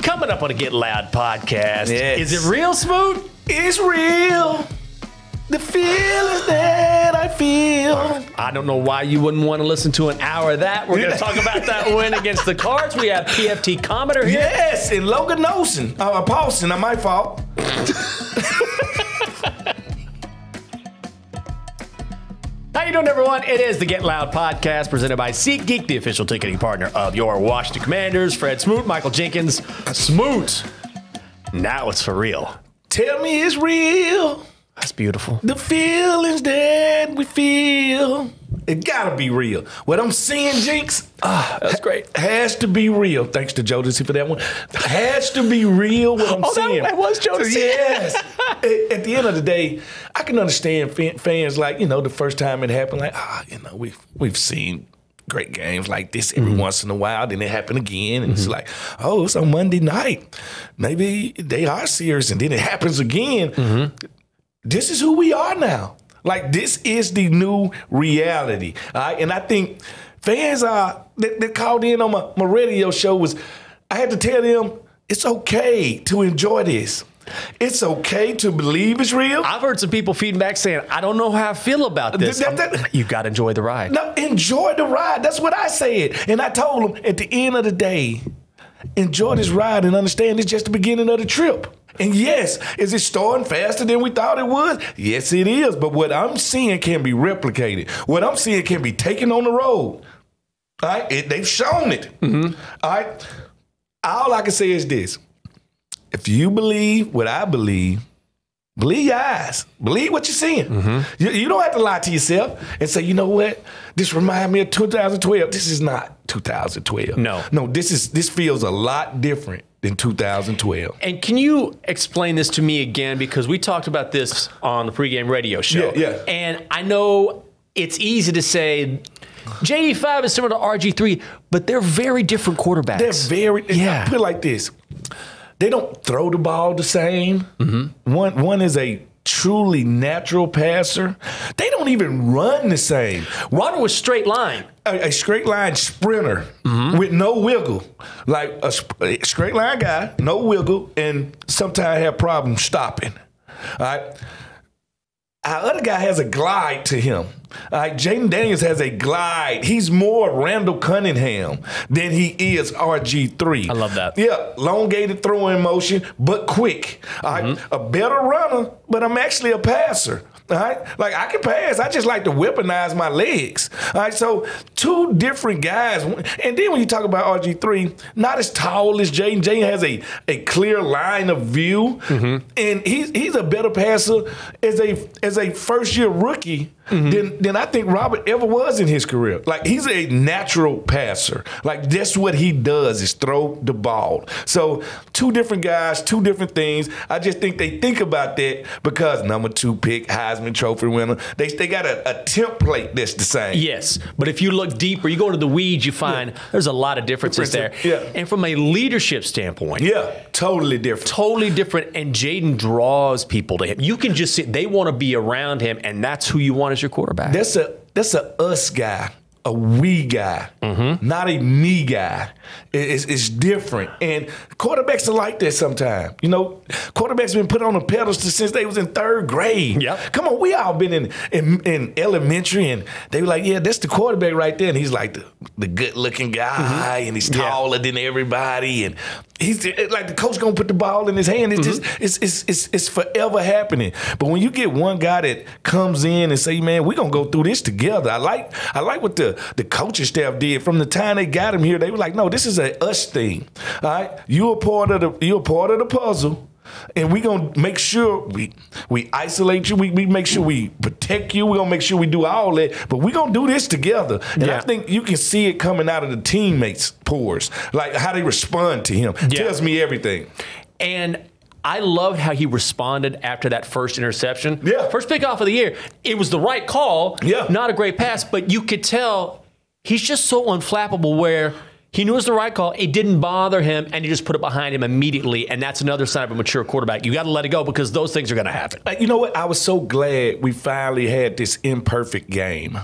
Coming up on a Get Loud podcast. Yes. Is it real, Smoot? It's real. The feelings that I feel. I don't know why you wouldn't want to listen to an hour of that. We're going to talk about that win against the Cards. We have PFT commenter here. Yes, and Logan Paulsen, not my fault. How you doing, everyone? It is the Get Loud podcast presented by SeatGeek, the official ticketing partner of your Washington Commanders. Fred Smoot, Michael Jenkins. Smoot, now it's for real. Tell me it's real. That's beautiful. The feelings that we feel. It gotta be real. What I'm seeing, Jinx, That's great. has to be real. Thanks to Jodeci for that one. Has to be real what I'm seeing. That was Jodeci. Yes. At the end of the day, I can understand fans like, the first time it happened, like, we've seen great games like this every once in a while. Then it happened again. And it's like, it's on Monday night. Maybe they are serious. And then it happens again. This is who we are now. Like, this is the new reality. All right? And I think fans that called in on my radio show I had to tell them it's okay to enjoy this. It's okay to believe it's real. I've heard some people feedback saying, I don't know how I feel about this. You got to enjoy the ride. No, enjoy the ride. That's what I said. And I told them at the end of the day, enjoy this ride and understand it's just the beginning of the trip. And yes, is it starting faster than we thought it would? Yes, it is. But what I'm seeing can be replicated. What I'm seeing can be taken on the road. All right? They've shown it. All right? All I can say is this. If you believe what I believe your eyes. Believe what you're seeing. You don't have to lie to yourself and say, you know what? This reminds me of 2012. This is not 2012. No, this feels a lot different than 2012. And can you explain this to me again? Because we talked about this on the pregame radio show. Yeah. And I know it's easy to say JD5 is similar to RG3, but they're very different quarterbacks. Put it like this. They don't throw the ball the same. One is a truly natural passer. They don't even run the same. One was straight line. A straight line sprinter with no wiggle. Like a straight line guy, no wiggle, and sometimes have problems stopping. All right. Our other guy has a glide to him. Jayden Daniels has a glide. He's more Randall Cunningham than he is RG3. I love that. Yeah, elongated throwing motion, but quick. A better runner, but I'm actually a passer. All right? Like, I can pass. I just like to weaponize my legs. All right? So, two different guys. And then when you talk about RG3, not as tall as Jayden. Jayden has a clear line of view. And he's a better passer as a first-year rookie than I think Robert ever was in his career. Like, he's a natural passer. Like, that's what he does is throw the ball. So, two different guys, two different things. I just think they think about that because number 2 pick, Heisman Trophy winner, they got a template that's the same. Yes, but if you look deeper, you go to the weeds, you find there's a lot of differences there. Yeah. And from a leadership standpoint. Yeah, totally different. Totally different, and Jayden draws people to him. You can just see, they want to be around him, and that's who you want as your quarterback. That's a us guy, a we guy, not a me guy. It's different. And quarterbacks are like that sometimes. Quarterbacks been put on the pedestal since they was in 3rd grade. Yep. Come on, we all been in elementary, and they were like, yeah, that's the quarterback right there. And he's like the good-looking guy, and he's taller than everybody. And he's like, the coach gonna put the ball in his hand. It's just it's forever happening. But when you get one guy that comes in and say, man, we're gonna go through this together. I like what the coaching staff did from the time they got him here. They were like, no, this is a us thing. All right, you're a part of the puzzle. And we're going to make sure we isolate you. We make sure we protect you. We're going to make sure we do all that. But we're going to do this together. And I think you can see it coming out of the teammates' pores. Like how they respond to him. Tells me everything. And I loved how he responded after that first interception. Yeah. First pickoff of the year. It was the right call. Yeah. Not a great pass, but you could tell he's just so unflappable where He knew it was the right call. It didn't bother him, and he just put it behind him immediately. And that's another sign of a mature quarterback. You got to let it go because those things are going to happen. You know what? I was so glad we finally had this imperfect game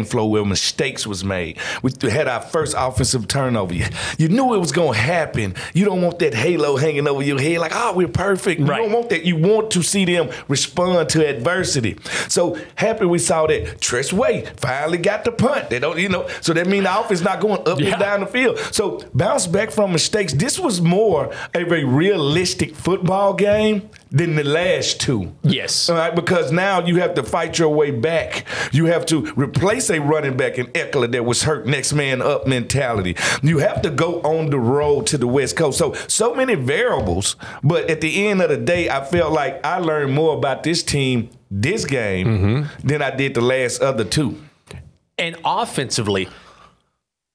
flow where mistakes was made. We had our first offensive turnover. You knew it was going to happen. You don't want that halo hanging over your head like, oh, we're perfect. You don't want that. You want to see them respond to adversity. So happy we saw that Tress Way finally got the punt. They don't, so that means the offense not going up and down the field. So bounce back from mistakes. This was more a very realistic football game than the last two. Yes. All right, because now you have to fight your way back. You have to replace a running back in Eckler that was hurt, next man up mentality. You have to go on the road to the West Coast. So many variables. But at the end of the day, I felt like I learned more about this team, this game, than I did the last other two. And offensively,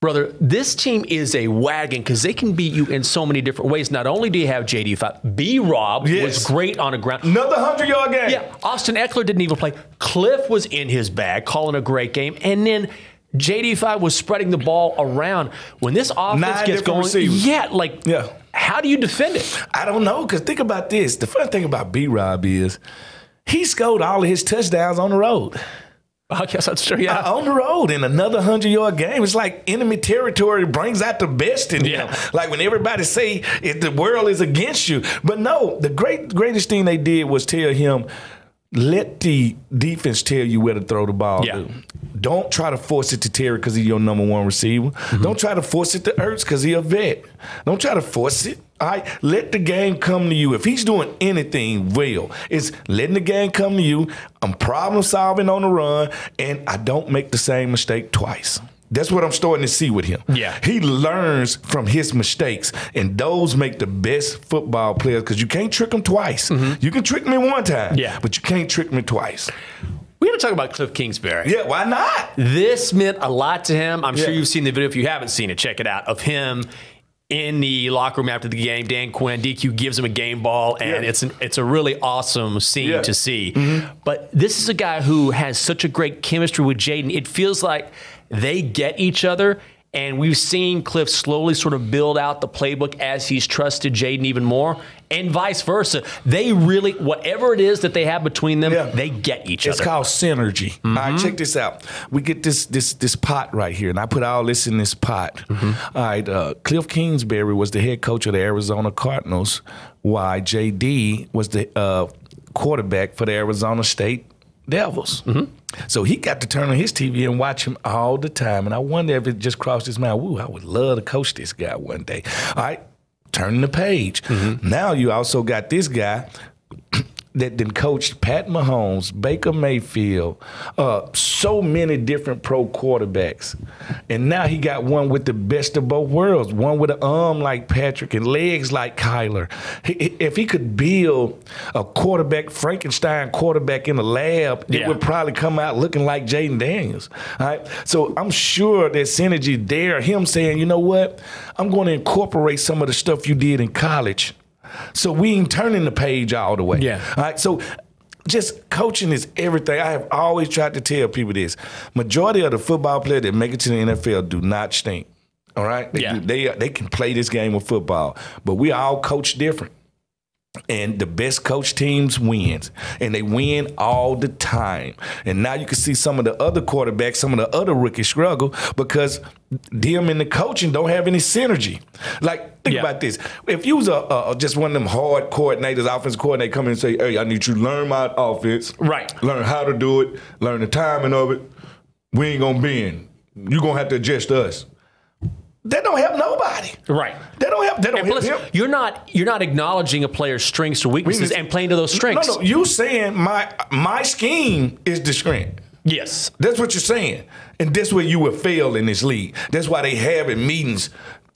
brother, this team is a wagon because they can beat you in so many different ways. Not only do you have JD5, B-Rob was great on the ground. Another 100-yard game. Yeah, Austin Eckler didn't even play. Cliff was in his bag, calling a great game. And then JD5 was spreading the ball around. When this offense gets going, how do you defend it? I don't know, because think about this. The fun thing about B-Rob is he scored all of his touchdowns on the road. I guess that's true, yeah. On the road in another 100-yard game. It's like enemy territory brings out the best in him. Like when everybody say the world is against you. But no, the greatest thing they did was tell him, let the defense tell you where to throw the ball. Don't try to force it to Terry because he's your number one receiver. Don't try to force it to Ertz because he's a vet. Don't try to force it. All right, let the game come to you. If he's doing anything well, it's letting the game come to you. I'm problem solving on the run, and I don't make the same mistake twice. That's what I'm starting to see with him. He learns from his mistakes, and those make the best football players because you can't trick them twice. You can trick me one time, but you can't trick me twice. We're going to talk about Cliff Kingsbury. Yeah, why not? This meant a lot to him. I'm sure you've seen the video. If you haven't seen it, check it out, of him in the locker room after the game. Dan Quinn, DQ gives him a game ball, and it's a really awesome scene to see. But this is a guy who has such a great chemistry with Jayden. It feels like they get each other, and we've seen Cliff slowly sort of build out the playbook as he's trusted Jayden even more, and vice versa. They really, whatever it is that they have between them, they get each other. It's called synergy. All right, check this out. We get this pot right here, and I put all this in this pot. All right, Cliff Kingsbury was the head coach of the Arizona Cardinals, while JD was the quarterback for the Arizona State Devils. So he got to turn on his TV and watch him all the time. And I wonder if it just crossed his mind, woo, I would love to coach this guy one day. All right, turning the page. Now you also got this guy that then coached Pat Mahomes, Baker Mayfield, so many different pro quarterbacks. And now he got one with the best of both worlds, one with an arm like Patrick and legs like Kyler. If he could build a quarterback, Frankenstein quarterback in the lab, it would probably come out looking like Jayden Daniels. All right? So I'm sure there's synergy there. Him saying, you know what, I'm going to incorporate some of the stuff you did in college. So we ain't turning the page all the way. All right. So just coaching is everything. I have always tried to tell people this. Majority of the football players that make it to the NFL do not stink. All right. They can play this game of football, but we all coach different. And the best coach teams wins, and they win all the time. And now you can see some of the other quarterbacks, some of the other rookies struggle because them and the coaching don't have any synergy. Like, think about this. If you was just one of them hard coordinators, offensive coordinator, come in and say, hey, I need you to learn my offense. Learn how to do it. Learn the timing of it. We ain't going to bend. You're going to have to adjust to us. That don't help nobody. They don't help him. You're not acknowledging a player's strengths or weaknesses and playing to those strengths. No, you saying my scheme is the strength. Yes. That's what you're saying. And that's where you will fail in this league. That's why they having meetings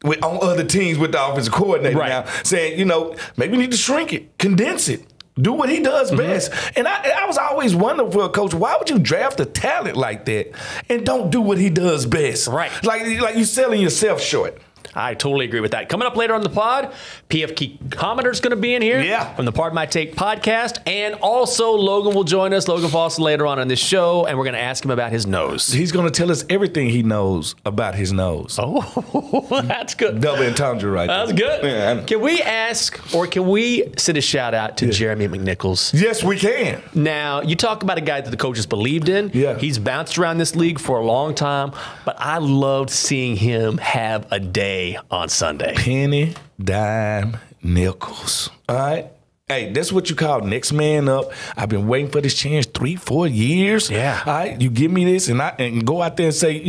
on other teams with the offensive coordinator now saying, maybe we need to shrink it, condense it. Do what he does best. And I was always wondering for a coach, why would you draft a talent like that and don't do what he does best? Like you selling yourself short. I totally agree with that. Coming up later on the pod, PFT Commoner's going to be in here from the Pardon My Take podcast. And also Logan will join us, Logan Paulsen, later on this show, and we're going to ask him about his nose. He's going to tell us everything he knows about his nose. Oh, that's good. Double entendre right there. That's good. Yeah. Can we ask, or can we send a shout out to Jeremy McNichols? Yes, we can. Now, you talk about a guy that the coaches believed in. Yeah. He's bounced around this league for a long time, but I loved seeing him have a day on Sunday. Penny, dime, nickels. All right? Hey, that's what you call next man up. I've been waiting for this chance 3-4 years. Yeah. All right? You give me this, and go out there and say,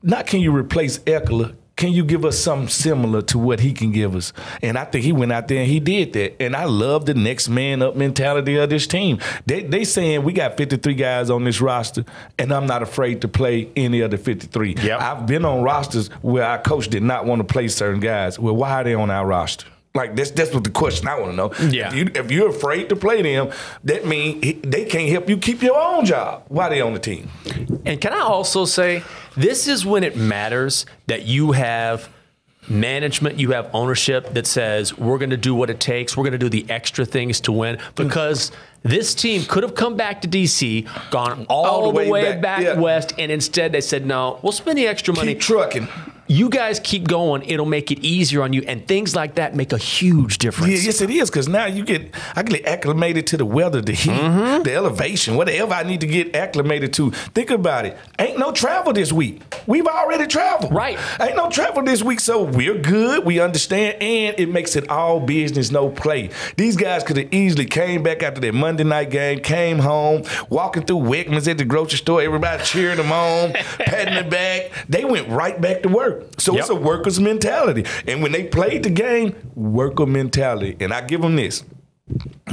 not can you replace Eckler, can you give us something similar to what he can give us? And I think he went out there and he did that. And I love the next man up mentality of this team. They saying we got 53 guys on this roster, and I'm not afraid to play any of the 53. Yep. I've been on rosters where our coach did not want to play certain guys. Well, why are they on our roster? Like, that's what the question I want to know. Yeah. If you're afraid to play them, that means they can't help you keep your own job. Why are they on the team? And can I also say, this is when it matters that you have management, you have ownership that says, we're going to do what it takes. We're going to do the extra things to win, because this team could have come back to D.C., gone all the way back west, and instead they said, no, we'll spend the extra money. Keep trucking. You guys keep going. It'll make it easier on you. And things like that make a huge difference. Yeah, yes, it is, because now I get acclimated to the weather, the heat, the elevation, whatever I need to get acclimated to. Think about it. Ain't no travel this week. We've already traveled. Right. Ain't no travel this week, so we're good. We understand, and it makes it all business, no play. These guys could have easily came back after their Monday night game, came home, walking through Wickman's at the grocery store, everybody cheering them on, patting their back. They went right back to work. So it's a worker's mentality. And when they played the game, worker mentality. And I give them this.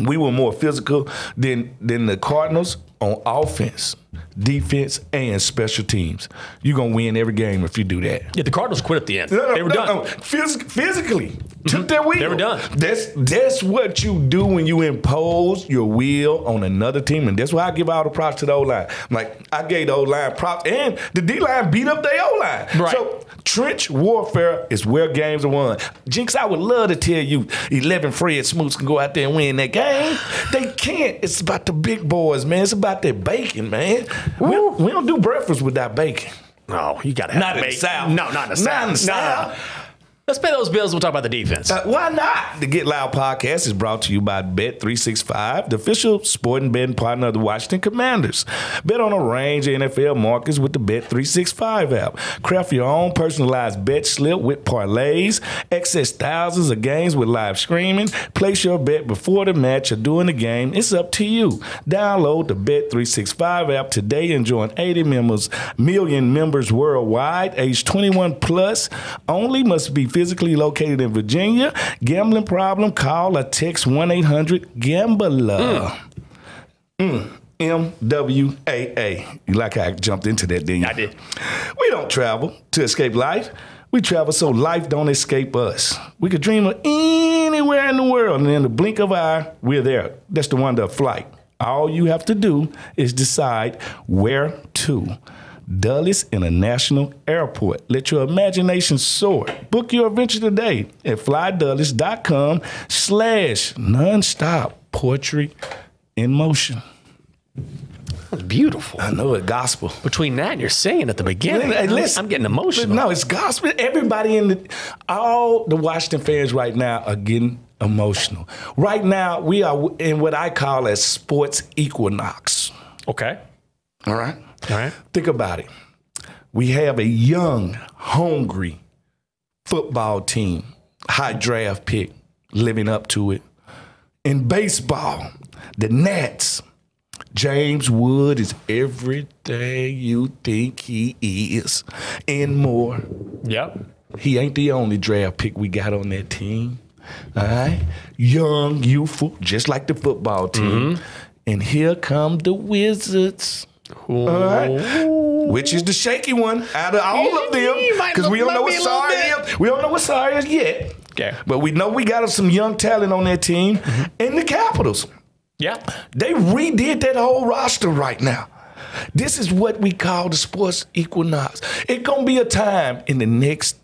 We were more physical than the Cardinals on offense, defense, and special teams. You're going to win every game if you do that. Yeah, the Cardinals quit at the end. They were done. Physically. Took their wheel. They were done. That's what you do when you impose your will on another team. And that's why I give all the props to the O-line. Like, I gave the O-line props. And the D-line beat up their O-line. Right. So trench warfare is where games are won. Jinx, I would love to tell you 11 Fred Smoots can go out there and win that game. They can't. It's about the big boys, man. It's about that bacon, man. We don't do breakfast without bacon. No, you got to have Not in the South. No, not in the South. Not in the South. Let's pay those bills. We'll talk about the defense. Why not? The Get Loud podcast is brought to you by Bet365, the official sporting betting partner of the Washington Commanders. Bet on a range of NFL markets with the Bet365 app. Craft your own personalized bet slip with parlays. Access thousands of games with live streaming. Place your bet before the match or during the game. It's up to you. Download the Bet365 app today and join 80 million members worldwide. Age 21 plus. Only must be physically located in Virginia. Gambling problem? Call or text 1-800-GAMBLER. MWAA. You like how I jumped into that, didn't you? I did. We don't travel to escape life. We travel so life don't escape us. We could dream of anywhere in the world, and in the blink of an eye, we're there. That's the wonder of flight. All you have to do is decide where to. Dulles International Airport. Let your imagination soar. Book your adventure today at flydulles.com/nonstop poetry in motion. That's beautiful. I know it, gospel. Between that and your singing at the beginning, Hey, listen, I'm getting emotional. No, it's gospel. Everybody all the Washington fans right now are getting emotional. Right now, we are in what I call a sports equinox. Okay. All right? All right. Think about it. We have a young, hungry football team, high draft pick, living up to it. In baseball, the Nats, James Wood is everything you think he is and more. Yep. He ain't the only draft pick we got on that team. All right? Young, youthful, just like the football team. And here come the Wizards. All right. Which is the shaky one out of all of them, because we don't know what Sorry is. We don't know what Sorry is yet. Okay. But we know we got some young talent on that team. And the Capitals. Yeah. They redid that whole roster right now. This is what we call the sports equinox. It's going to be a time in the next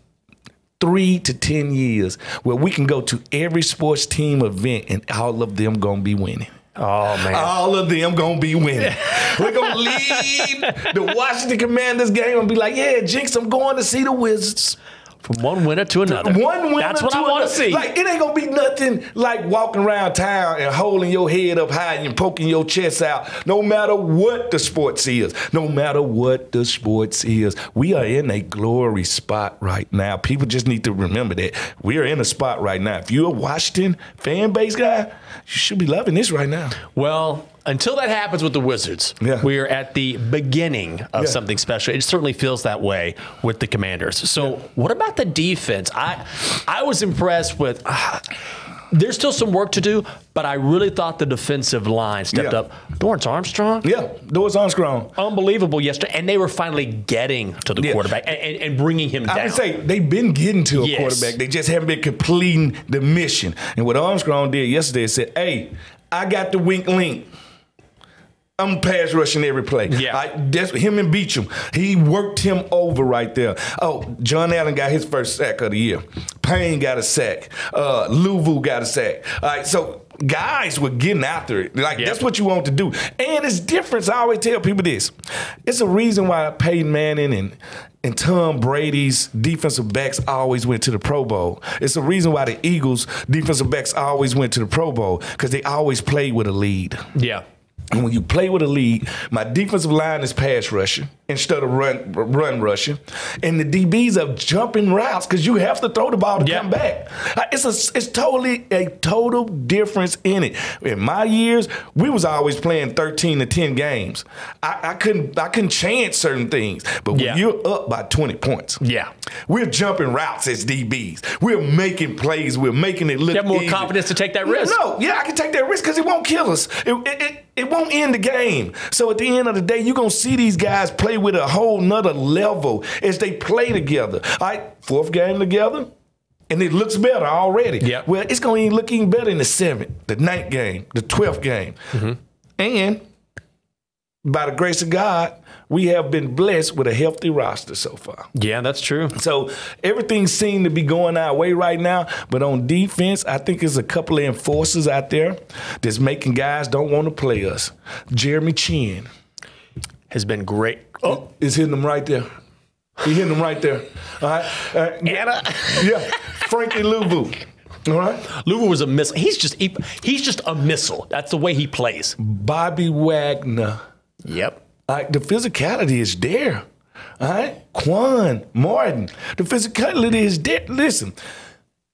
3 to 10 years where we can go to every sports team event and all of them going to be winning. Oh, man. All of them going to be winning. We're going to leave the Washington Commanders game and be like, yeah, Jinx, I'm going to see the Wizards. From one winner to another. One winner. That's what I want to see. Like, it ain't going to be nothing like walking around town and holding your head up high and poking your chest out, no matter what the sports is. No matter what the sports is. We are in a glory spot right now. People just need to remember that. We are in a spot right now. If you're a Washington fan base guy, you should be loving this right now. Well, until that happens with the Wizards, we are at the beginning of something special. It certainly feels that way with the Commanders. So what about the defense? I was impressed with there's still some work to do, but I really thought the defensive line stepped up. Dorrance Armstrong? Yeah, Dorrance Armstrong. Unbelievable yesterday. And they were finally getting to the quarterback and bringing him down. I would say they've been getting to a quarterback. They just haven't been completing the mission. And what Armstrong did yesterday is said, hey, I got the wink link. I'm pass rushing every play. That's him and Beecham. He worked him over right there. Oh, John Allen got his first sack of the year. Payne got a sack. Louvu got a sack. All right, so guys were getting after it. Like, that's what you want to do. And it's different. I always tell people this. It's a reason why Peyton Manning and Tom Brady's defensive backs always went to the Pro Bowl. It's the reason why the Eagles' defensive backs always went to the Pro Bowl, because they always played with a lead. Yeah. And when you play with a lead, my defensive line is pass rushing instead of run rushing. And the DBs are jumping routes because you have to throw the ball to come back. It's totally a total difference in it. In my years, we was always playing 13 to 10 games. I couldn't chance certain things. But when you're up by 20 points, we're jumping routes as DBs. We're making plays. We're making it look You have more easy. confidence to take that risk. I can take that risk because it won't kill us. It won't end the game. So at the end of the day, you're going to see these guys play with a whole nother level as they play together. All right, fourth game together, and it looks better already. Well, it's going to look even better in the 7th, the 9th game, the 12th game. And by the grace of God, we have been blessed with a healthy roster so far. Yeah, that's true. So everything seems to be going our way right now. But on defense, I think there's a couple of enforcers out there that's making guys don't want to play us. Jeremy Chin has been great. Oh, is hitting them right there. He hitting them right there. All right. Frankie Louvu. All right. Louvu was a missile. He's just a missile. That's the way he plays. Bobby Wagner. Yep. All right, the physicality is there. All right? Quan Martin. The physicality is there. Listen,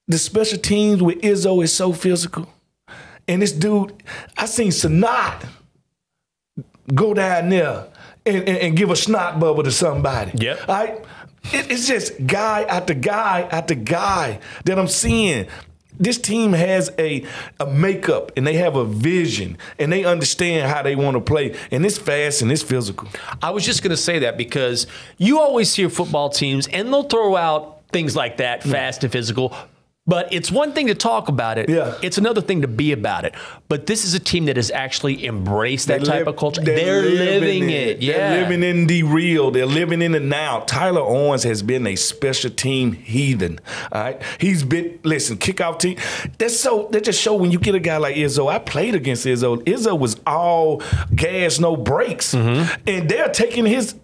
the special teams with Izzo is so physical. And this dude, I seen Sanat go down there and give a snot bubble to somebody. Yep. All right? It's just guy after guy after guy that I'm seeing. This team has a makeup, and they have a vision, and they understand how they want to play, and it's fast and it's physical. I was just going to say that because you always hear football teams, and they'll throw out things like that, fast and physical, but it's one thing to talk about it. It's another thing to be about it. But this is a team that has actually embraced that type of culture. They're living it. They're living in the real. They're living in the now. Tyler Owens has been a special team heathen. All right, he's been kickoff team. That just show when you get a guy like Izzo. I played against Izzo. Izzo was all gas, no brakes, and they're taking his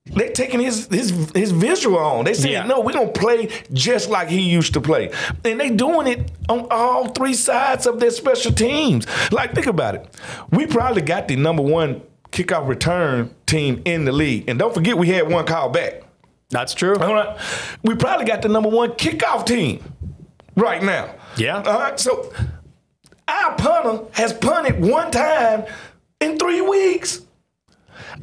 visual on. They said, no, we're going to play just like he used to play. And they doing it on all three sides of their special teams. Like, think about it. We probably got the #1 kickoff return team in the league. And don't forget, we had one call back. That's true. All right. We probably got the #1 kickoff team right now. Yeah. All right. So our punter has punted one time in 3 weeks.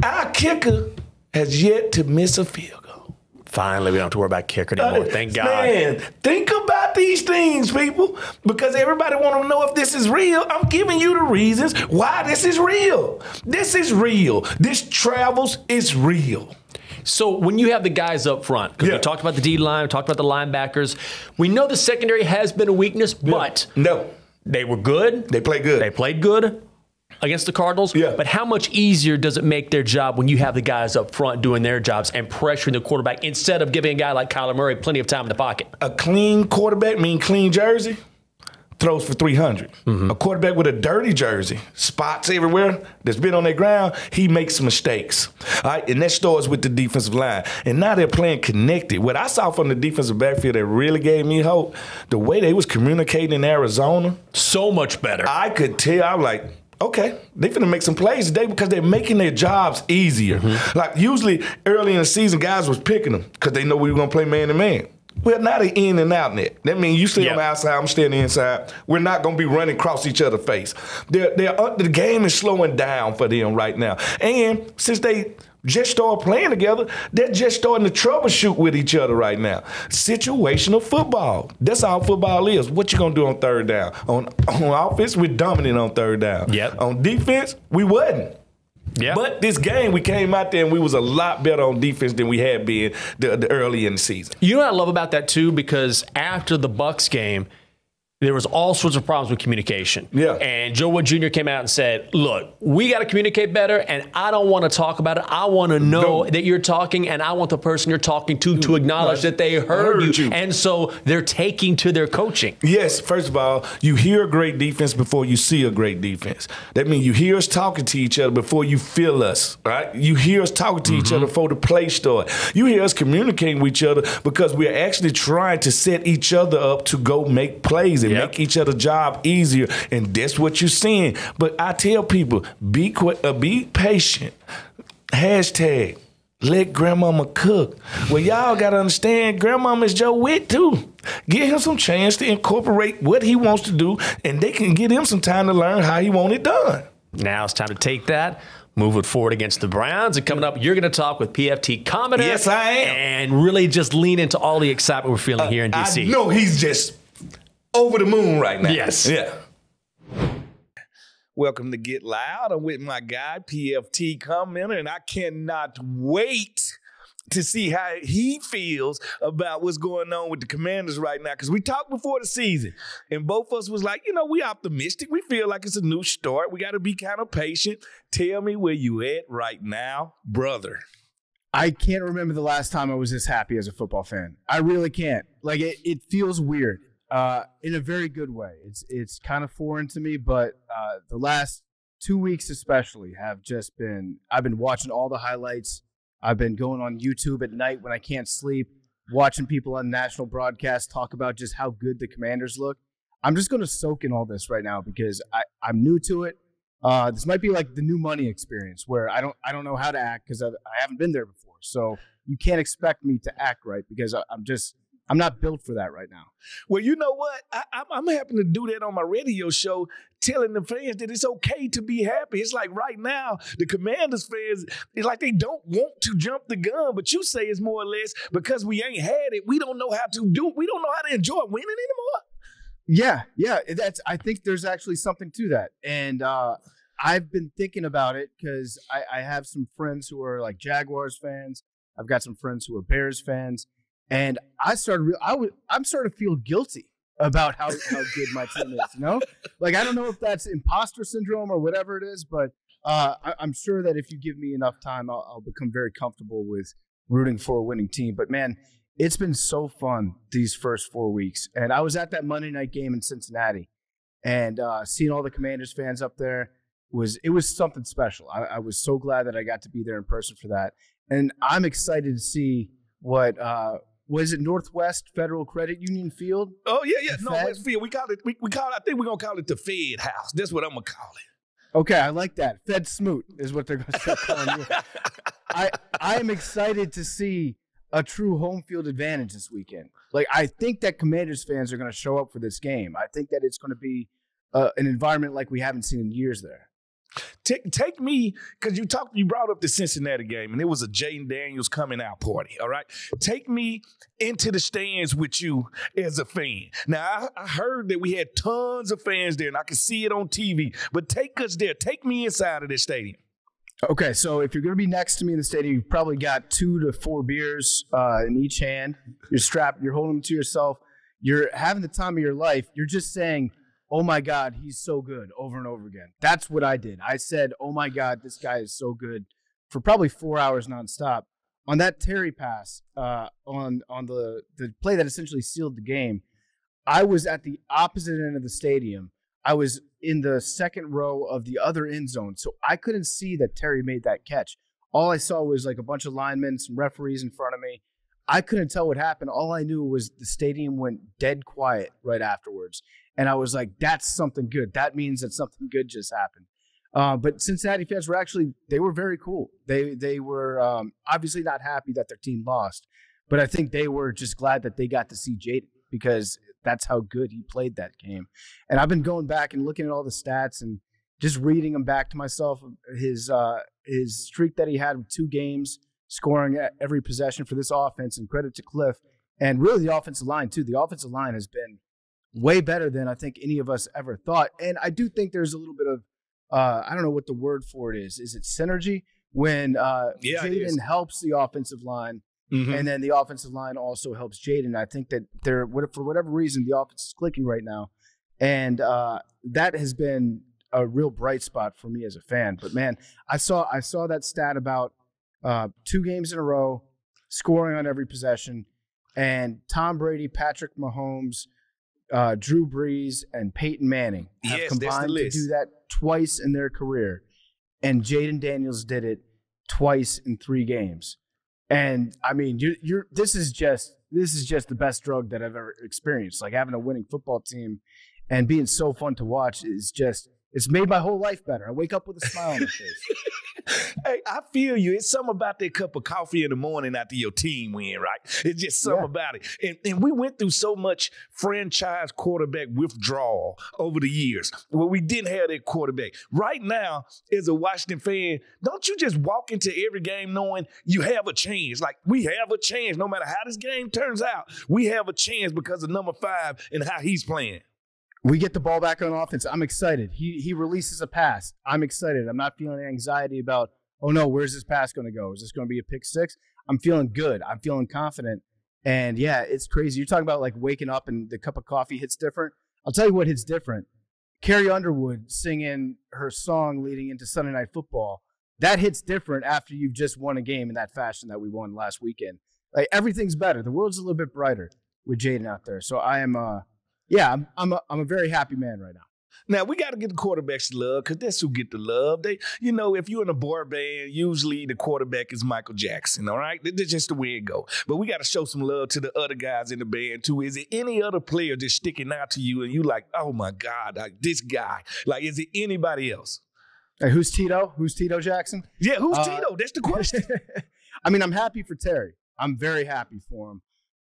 Our kicker has yet to miss a field goal. Finally, we don't have to worry about kicker anymore. Thank God. Man, think about these things, people, because everybody want to know if this is real. I'm giving you the reasons why this is real. This is real. This travels is real. So when you have the guys up front, because we talked about the D-line, we talked about the linebackers, we know the secondary has been a weakness, but no, they were good. They played good. They played good. against the Cardinals. Yeah. But how much easier does it make their job when you have the guys up front doing their jobs and pressuring the quarterback instead of giving a guy like Kyler Murray plenty of time in the pocket? A clean quarterback mean clean jersey. Throws for 300. A quarterback with a dirty jersey, spots everywhere, that's been on their ground, he makes mistakes. All right, and that starts with the defensive line. And now they're playing connected. What I saw from the defensive backfield that really gave me hope, the way they was communicating in Arizona. So much better. I could tell, I was like, okay, they finna make some plays today because they're making their jobs easier. Like usually early in the season, guys was picking them because they know we were gonna play man-to-man. Well, now they're in and out net. That means you stay on the outside, I'm staying inside. We're not going to be running across each other's face. The game is slowing down for them right now. And since they just started playing together, they're just starting to troubleshoot with each other right now. Situational football. That's all football is. What you going to do on third down? On offense, we're dominant on third down. Yep. On defense, we wasn't. Yeah. But this game, we came out there and we was a lot better on defense than we had been the early in the season. You know what I love about that, too? Because after the Bucs game, there was all sorts of problems with communication. Yeah. And Joe Wood Jr. came out and said, look, we got to communicate better, and I don't want to talk about it. I want to know that you're talking, and I want the person you're talking to acknowledge that they heard you. And so they're taking to their coaching. Yes, first of all, you hear a great defense before you see a great defense. That means you hear us talking to each other before you feel us, right? You hear us talking to each other before the play start. You hear us communicating with each other because we're actually trying to set each other up to go make plays and make each other's job easier, and that's what you're seeing. But I tell people, be patient. Hashtag, let grandmama cook. Well, y'all got to understand, grandmama is Joe Witt, too. Give him some chance to incorporate what he wants to do, and they can give him some time to learn how he want it done. Now it's time to take that, move it forward against the Browns. And coming up, you're going to talk with PFT commenter. Yes, I am. And really just lean into all the excitement we're feeling here in D.C. I know he's just over the moon right now. Yes. Yeah. Welcome to Get Loud. I'm with my guy, PFT commenter, and I cannot wait to see how he feels about what's going on with the Commanders right now. Because we talked before the season, and both of us was like, we optimistic. We feel like it's a new start. We got to be kind of patient. Tell me where you at right now, brother. I can't remember the last time I was this happy as a football fan. I really can't. Like, it feels weird. In a very good way. It's kind of foreign to me, but the last 2 weeks especially have just been, I've been watching all the highlights. I've been going on YouTube at night when I can't sleep, watching people on national broadcast talk about just how good the Commanders look. I'm just going to soak in all this right now because I'm new to it. This might be like the new money experience where I don't know how to act because I haven't been there before. So you can't expect me to act right because I'm not built for that right now. Well, you know what? I'm happy to do that on my radio show, telling the fans that it's okay to be happy. It's like right now, the Commanders fans, it's like they don't want to jump the gun, but you say it's more or less because we ain't had it. We don't know how to do it. We don't know how to enjoy winning anymore. Yeah. I think there's actually something to that. And I've been thinking about it because I have some friends who are like Jaguars fans. I've got some friends who are Bears fans. And I'm starting to feel guilty about how good my team is, Like, I don't know if that's imposter syndrome or whatever it is, but I'm sure that if you give me enough time, I'll become very comfortable with rooting for a winning team. But, man, it's been so fun these first 4 weeks. And I was at that Monday night game in Cincinnati, and seeing all the Commanders fans up there, it was something special. I was so glad that I got to be there in person for that. And I'm excited to see what was it Northwest Federal Credit Union Field? Oh, yeah. Northwest Field. We call it, I think we're going to call it the Fed House. That's what I'm going to call it. Okay, I like that. Fed Smoot is what they're going to start calling you. I am excited to see a true home field advantage this weekend. Like, I think that Commanders fans are going to show up for this game. I think that it's going to be an environment like we haven't seen in years there. Take me, because you brought up the Cincinnati game, and it was a Jayden Daniels coming out party, all right? Take me into the stands with you as a fan. Now, I heard that we had tons of fans there, and I could see it on TV, but take us there. Take me inside of this stadium. Okay, so if you're going to be next to me in the stadium, you've probably got 2 to 4 beers in each hand. You're strapped. You're holding them to yourself. You're having the time of your life. You're just saying, oh my God, he's so good over and over again. That's what I did. I said, oh my God, this guy is so good for probably 4 hours nonstop. On that Terry pass, on the play that essentially sealed the game, I was at the opposite end of the stadium. I was in the second row of the other end zone, so I couldn't see that Terry made that catch. All I saw was like a bunch of linemen, some referees in front of me. I couldn't tell what happened. All I knew was the stadium went dead quiet right afterwards. And I was like, that's something good. That means that something good just happened. But Cincinnati fans were they were very cool. They were obviously not happy that their team lost, but I think they were just glad that they got to see Jayden because that's how good he played that game. And I've been going back and looking at all the stats and just reading them back to myself. His streak that he had with 2 games, scoring at every possession for this offense, and credit to Cliff. And really the offensive line, too. The offensive line has been way better than I think any of us ever thought. And I do think there's a little bit of, I don't know what the word for it is. Is it synergy? When Jayden helps the offensive line, and then the offensive line also helps Jayden. I think that for whatever reason, the offense is clicking right now. And that has been a real bright spot for me as a fan. But, man, I saw that stat about 2 games in a row, scoring on every possession, and Tom Brady, Patrick Mahomes, Drew Brees, and Peyton Manning have combined to do that twice in their career. And Jayden Daniels did it twice in 3 games. And I mean, this is just the best drug that I've ever experienced. Like having a winning football team and being so fun to watch it's made my whole life better. I wake up with a smile on my face. Hey, I feel you. It's something about that cup of coffee in the morning after your team win, right? It's just something about it. And we went through so much franchise quarterback withdrawal over the years where we didn't have that quarterback. Right now, as a Washington fan, don't you just walk into every game knowing you have a chance? Like, we have a chance. No matter how this game turns out, we have a chance because of number 5 and how he's playing. We get the ball back on offense. I'm excited. He releases a pass. I'm excited. I'm not feeling anxiety about, oh, no, where's this pass going to go? Is this going to be a pick 6? I'm feeling good. I'm feeling confident. And, yeah, it's crazy. You're talking about, like, waking up and the cup of coffee hits different. I'll tell you what hits different. Carrie Underwood singing her song leading into Sunday Night Football, that hits different after you've just won a game in that fashion that we won last weekend. Like, everything's better. The world's a little bit brighter with Jayden out there. So I am I'm a very happy man right now. Now, we got to get the quarterbacks love because that's who get the love. If you're in a boy band, usually the quarterback is Michael Jackson, all right? That's just the way it goes. But we got to show some love to the other guys in the band, too. Is there any other player that's sticking out to you and you like, oh, my God, like this guy? Like, is it anybody else? Hey, who's Tito? Who's Tito Jackson? Yeah, who's Tito? That's the question. I mean, I'm happy for Terry. I'm very happy for him.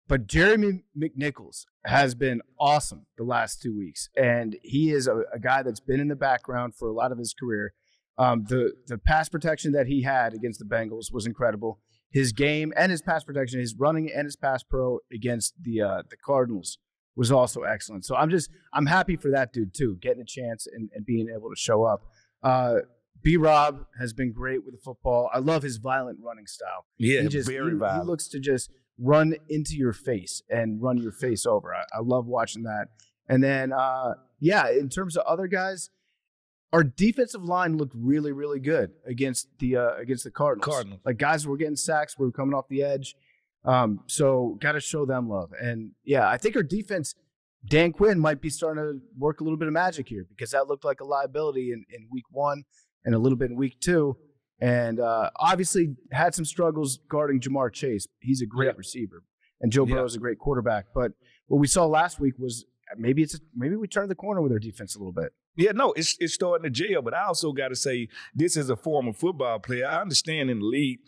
But Jeremy McNichols has been awesome the last 2 weeks, and he is a guy that's been in the background for a lot of his career. The pass protection that he had against the Bengals was incredible. His game and his pass protection, his running and his pass pro against the Cardinals was also excellent. So I'm happy for that dude too, getting a chance and being able to show up. B-Rob has been great with the football. I love his violent running style. Yeah, very violent. He looks to just run into your face and run your face over. I love watching that. And then, in terms of other guys, our defensive line looked really, really good against the Cardinals. Like, guys were getting sacks. We were coming off the edge. So got to show them love. And, I think our defense, Dan Quinn might be starting to work a little bit of magic here because that looked like a liability in week 1 and a little bit in week 2. And obviously had some struggles guarding Jamar Chase. He's a great receiver. And Joe Burrow is a great quarterback. But what we saw last week was maybe we turned the corner with our defense a little bit. Yeah, no, it's starting to jail, but I also got to say, this is a former football player. I understand in the league,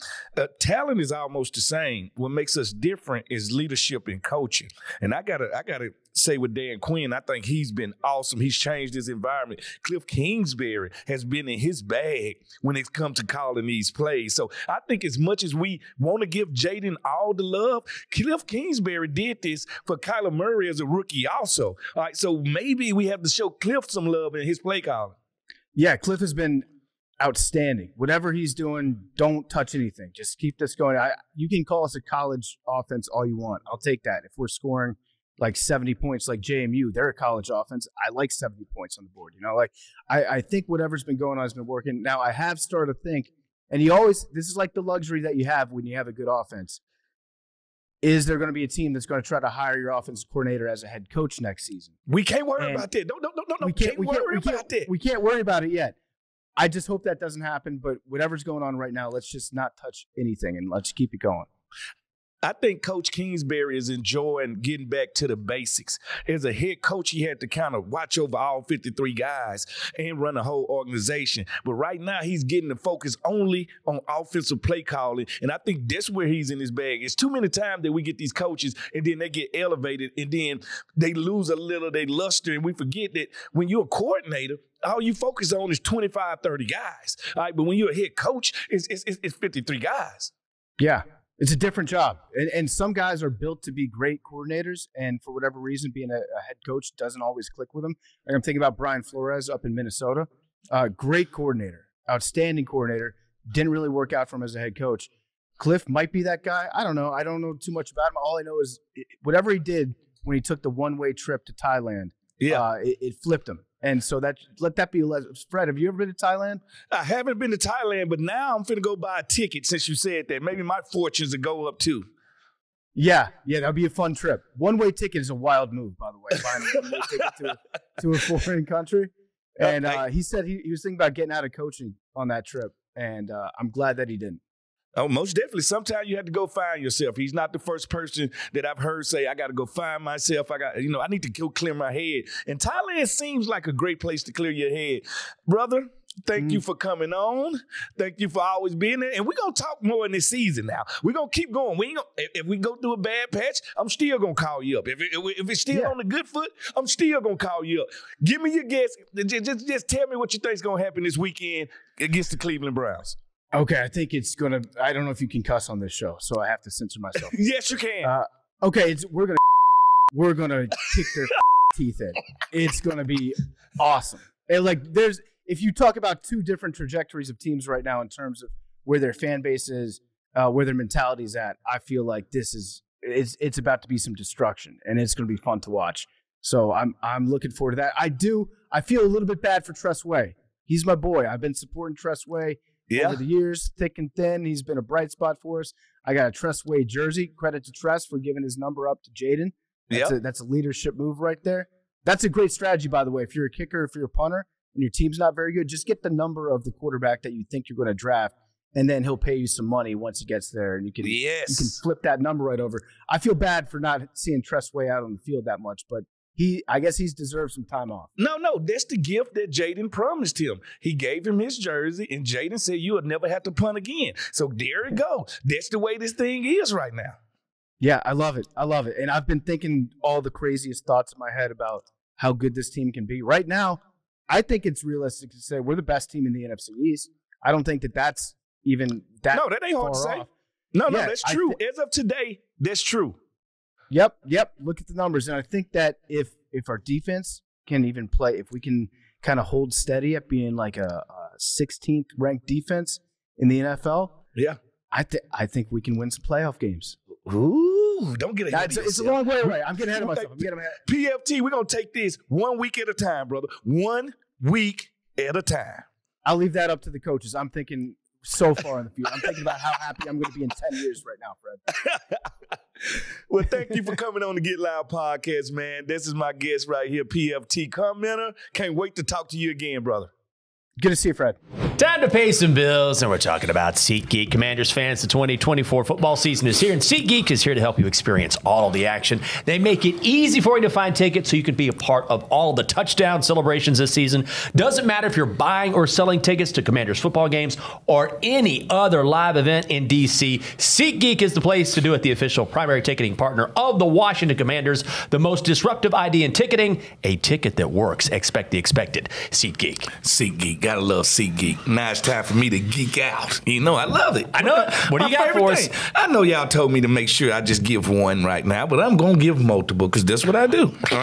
talent is almost the same. What makes us different is leadership and coaching. And I gotta say with Dan Quinn, I think he's been awesome. He's changed his environment. Cliff Kingsbury has been in his bag when it's come to calling these plays. So I think as much as we want to give Jayden all the love, Cliff Kingsbury did this for Kyler Murray as a rookie also. All right, so maybe we have to show Cliff some love in his play calling. Yeah, Cliff has been outstanding. Whatever he's doing, don't touch anything. Just keep this going. You can call us a college offense all you want. I'll take that. If we're scoring like 70 points like JMU. They're a college offense. I like 70 points on the board. Like I think whatever's been going on has been working. Now I have started to think, and this is like the luxury that you have when you have a good offense. Is there going to be a team that's going to try to hire your offensive coordinator as a head coach next season? We can't worry about that. No. We can't worry about that. We can't worry about it yet. I just hope that doesn't happen. But whatever's going on right now, let's just not touch anything and let's keep it going. I think Coach Kingsbury is enjoying getting back to the basics. As a head coach, he had to kind of watch over all 53 guys and run the whole organization. But right now, he's getting the focus only on offensive play calling, and I think that's where he's in his bag. It's too many times that we get these coaches, and then they get elevated, and then they lose a little of their luster, and we forget that when you're a coordinator, all you focus on is 25, 30 guys. All right? But when you're a head coach, it's 53 guys. Yeah. It's a different job. And some guys are built to be great coordinators, and for whatever reason, being a head coach doesn't always click with them. Like I'm thinking about Brian Flores up in Minnesota. Great coordinator, outstanding coordinator. Didn't really work out for him as a head coach. Cliff might be that guy. I don't know. I don't know too much about him. All I know is whatever he did when he took the one-way trip to Thailand, it flipped him. And so let that be a lesson. Fred, have you ever been to Thailand? I haven't been to Thailand, but now I'm finna go buy a ticket since you said that. Maybe my fortunes will go up too. Yeah, that'd be a fun trip. One-way ticket is a wild move, by the way. Buying a one-way ticket to a foreign country. And he said he was thinking about getting out of coaching on that trip, and I'm glad that he didn't. Oh, most definitely. Sometimes you have to go find yourself. He's not the first person that I've heard say, I got to go find myself. I need to go clear my head. And Thailand seems like a great place to clear your head. Brother, thank you for coming on. Thank you for always being there. And we're going to talk more in this season now. We're going to keep going. If we go through a bad patch, I'm still going to call you up. If it's still on the good foot, I'm still going to call you up. Give me your guess. Just tell me what you think is going to happen this weekend against the Cleveland Browns. Okay, I think it's going to – I don't know if you can cuss on this show, so I have to censor myself. Yes, you can. Okay, we're going to kick their teeth in. It's going to be awesome. And if you talk about two different trajectories of teams right now in terms of where their fan base is, where their mentality is at, I feel like it's about to be some destruction, and it's going to be fun to watch. So I'm looking forward to that. I feel a little bit bad for Tress Way. He's my boy. I've been supporting Tress Way over the years, thick and thin. He's been a bright spot for us. I got a Tress Way jersey. Credit to Tress for giving his number up to Jayden. That's a leadership move right there. That's a great strategy, by the way. If you're a kicker, if you're a punter, and your team's not very good, just get the number of the quarterback that you think you're going to draft, and then he'll pay you some money once he gets there, and you can flip that number right over. I feel bad for not seeing Tress Way out on the field that much, but I guess he's deserved some time off. No, that's the gift that Jayden promised him. He gave him his jersey, and Jayden said, you would never have to punt again. So there it go. That's the way this thing is right now. Yeah, I love it. And I've been thinking all the craziest thoughts in my head about how good this team can be. Right now, I think it's realistic to say we're the best team in the NFC East. I don't think that's even that No, that ain't hard to say. Off. No, that's true. As of today, that's true. Yep. Look at the numbers. And I think that if our defense can even play, if we can kind of hold steady at being like a 16th ranked defense in the NFL, I think we can win some playoff games. Ooh, don't get ahead of yourself. It's a long way away. I'm getting ahead of myself. PFT, we're going to take this 1 week at a time, brother. 1 week at a time. I'll leave that up to the coaches. I'm thinking so far in the future. I'm thinking about how happy I'm going to be in 10 years right now, Fred. Well, thank you for coming on the Get Loud podcast, man. This is my guest right here, PFT commenter. Can't wait to talk to you again, brother. Good to see you, Fred. Time to pay some bills, and we're talking about SeatGeek. Commanders fans, the 2024 football season is here, and SeatGeek is here to help you experience all of the action. They make it easy for you to find tickets so you can be a part of all the touchdown celebrations this season. Doesn't matter if you're buying or selling tickets to Commanders football games or any other live event in D.C., SeatGeek is the place to do it, the official primary ticketing partner of the Washington Commanders, the most disruptive idea in ticketing, a ticket that works. Expect the expected. SeatGeek. SeatGeek. Gotta love SeatGeek. Now it's time for me to geek out. You know, I love it. I know it. What do you got for us? I know y'all told me to make sure I just give one right now, but I'm going to give multiple because that's what I do. All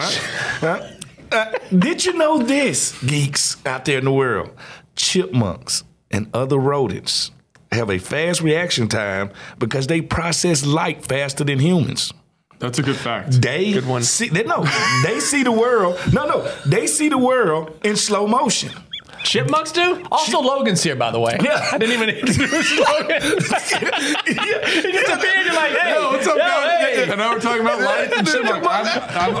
right? Did you know this, geeks out there in the world? Chipmunks and other rodents have a fast reaction time because they process light faster than humans. That's a good fact. Good one. They see the world. They see the world in slow motion. Chipmunks do? Also, Logan's here, by the way. Yeah. I didn't even introduce Logan. He just appeared. You're like, hey. Yo, what's up, guys? Hey. And now we're talking about life and chipmunks.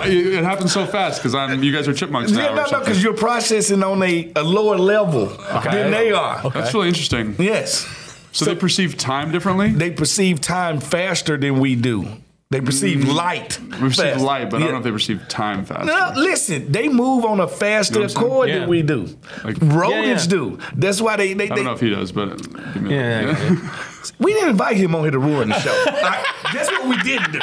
It happens so fast because you guys are chipmunks now. No, because you're processing on a lower level than they are. Okay. That's really interesting. Yes. So they perceive time differently? They perceive time faster than we do. They perceive light. We perceive light, but I don't know if they perceive time faster. No, listen, they move on a faster accord than we do. Like, Rodents do. That's why they I don't know if he does, but give me We didn't invite him on here to ruin the show. That's what we didn't do.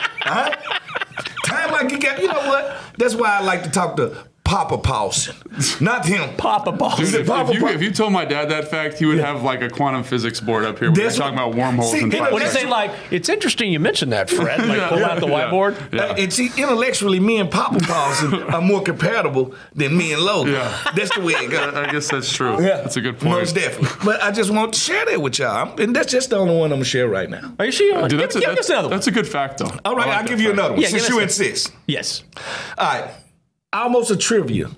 Time like you know what? That's why I like to talk to Papa Paulsen, not him. Papa Paulsen. Dude, if you told my dad that fact, he would have like a quantum physics board up here. We're talking about wormholes and What do you say? Like, it's interesting you mentioned that, Fred. Like, pull out the whiteboard. Yeah. And see, intellectually, me and Papa Paulsen are more compatible than me and Logan. Yeah. That's the way it goes. I guess that's true. Yeah. That's a good point. Most definitely. But I just want to share that with y'all. And that's just the only one I'm going to share right now. Are you sure? Dude, Give us another one. That's a good fact, though. All right, I'll give you another one, since you insist. Yes. All right. Almost a trivia.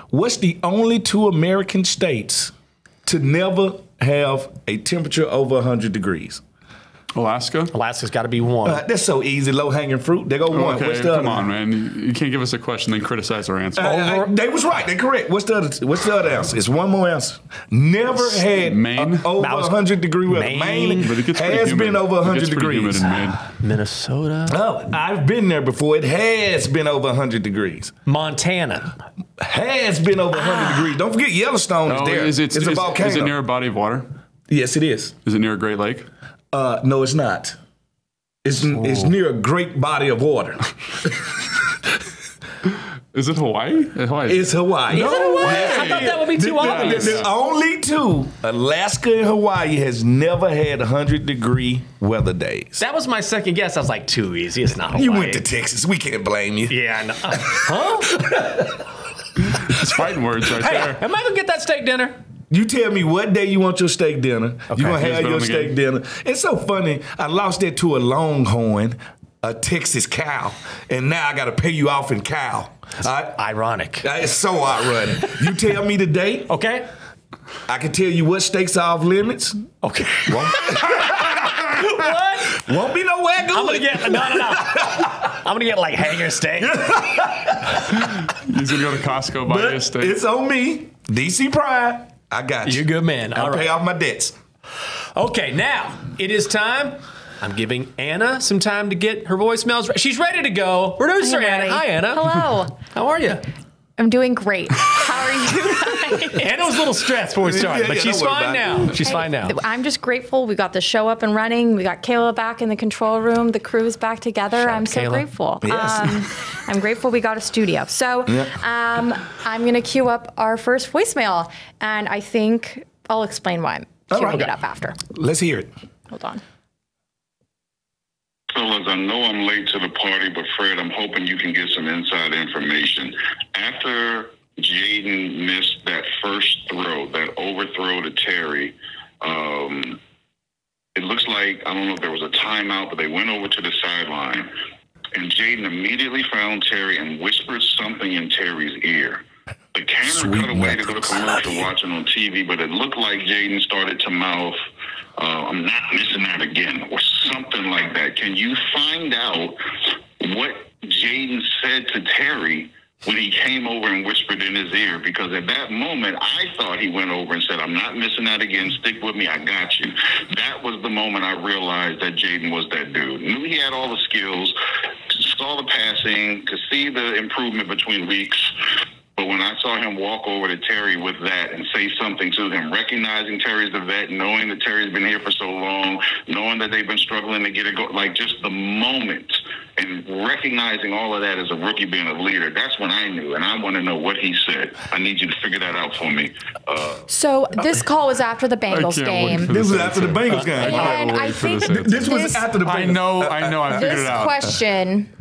What's the only 2 American states to never have a temperature over 100 degrees? Alaska? Alaska's got to be one. That's so easy, low-hanging fruit. They go one. Okay, What's the come other? on, man. You can't give us a question then criticize our answer. They was right. They're correct. What's the other answer? It's one more answer. Never had Maine? Over 100 degree weather. Maine But it gets pretty has humid. been over 100 It gets pretty degrees. humid in Maine. Minnesota. Oh, I've been there before. It has been over 100 degrees. Montana. Has been over 100 degrees. Don't forget Yellowstone is there. It's a volcano. Is it near a body of water? Yes, it is. Is it near a Great Lake? No, it's not. It's near a great body of water. Is it Hawaii? It's Hawaii. Is it Hawaii? I thought that would be too obvious. The only 2, Alaska and Hawaii, has never had 100-degree weather days. That was my second guess. I was like, too easy. It's not Hawaii. You went to Texas. We can't blame you. Yeah, I know. Huh? It's fighting words right there. Am I going to get that steak dinner? You tell me what day you want your steak dinner. Okay. You're going to have Just your put 'em steak dinner. It's so funny. I lost that to a Longhorn, a Texas cow, and now I got to pay you off in cow. Ironic. It's so ironic. You tell me the date. Okay. I can tell you what steaks are off limits. Okay. What? Won't be nowhere good. I'm going to get, no. I'm going to get like hanger steak. He's going to go to Costco, buy But his steak. it's on me. DC Pride. I got you. You're a good man. I'll pay off my debts. Okay, now it is time. I'm giving Anna some time to get her voicemails ready. She's ready to go. Producer I'm Anna. ready. Hi, Anna. Hello. How are you? I'm doing great. How are you guys? Anna was a little stressed before we started, but she's don't worry fine about now. She's fine now. I'm just grateful. We got the show up and running. We got Kayla back in the control room. The crew's back together. I'm so Kayla. grateful. Yes. I'm grateful we got a studio. So I'm going to queue up our first voicemail, and I think I'll explain why I'm queuing it up after. Let's hear it. Hold on. Fellas, I know I'm late to the party, but Fred, I'm hoping you can get some inside information. After Jayden missed that first throw, that overthrow to Terry, it looks like, I don't know if there was a timeout, but they went over to the sideline, and Jayden immediately found Terry and whispered something in Terry's ear. The camera cut away to go to commercial watching on TV, but it looked like Jayden started to mouth, I'm not missing that again, or something like that. Can you find out what Jayden said to Terry when he came over and whispered in his ear? Because at that moment, I thought he went over and said, I'm not missing that again. Stick with me. I got you. That was the moment I realized that Jayden was that dude. Knew he had all the skills, saw the passing, could see the improvement between weeks. But when I saw him walk over to Terry with that and say something to him, recognizing Terry's the vet, knowing that Terry's been here for so long, knowing that they've been struggling to get it going, like just the moment and recognizing all of that as a rookie being a leader, that's when I knew. And I want to know what he said. I need you to figure that out for me. So this call was after the Bengals game. This was after the Bengals game. And I think This was after the I Bengals. know. I figured this it out. question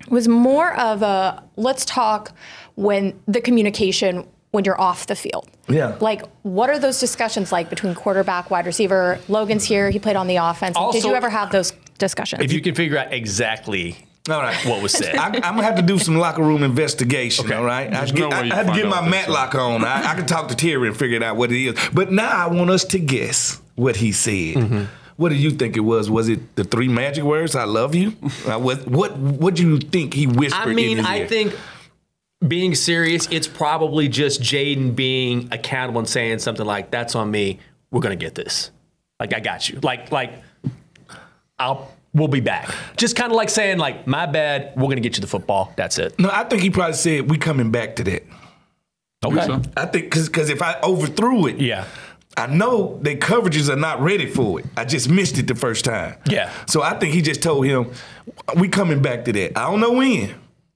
was more of a let's talk when the communication when you're off the field. Yeah. Like, what are those discussions like between quarterback, wide receiver? Logan's here. He played on the offense. Also, did you ever have those discussions? If you can figure out exactly All right. what was said. I'm gonna have to do some locker room investigation. Okay. All right. I no way you had to find get out my this, Matlock on. I can talk to Terry and figure it out what it is. But now I want us to guess what he said. What do you think it was? Was it the 3 magic words? I love you. What do you think he whispered? I mean, in his I ear? think being serious, it's probably just Jayden being accountable and saying something like, "That's on me. We're gonna get this. Like, I got you. Like we'll be back." Just kind of like saying, like, "My bad. We're gonna get you the football. That's it." No, I think he probably said we coming back to that. Okay. So? I think because if I overthrew it, Yeah. I know their coverages are not ready for it. I just missed it the first time. Yeah. So I think he just told him, we coming back to that. I don't know when,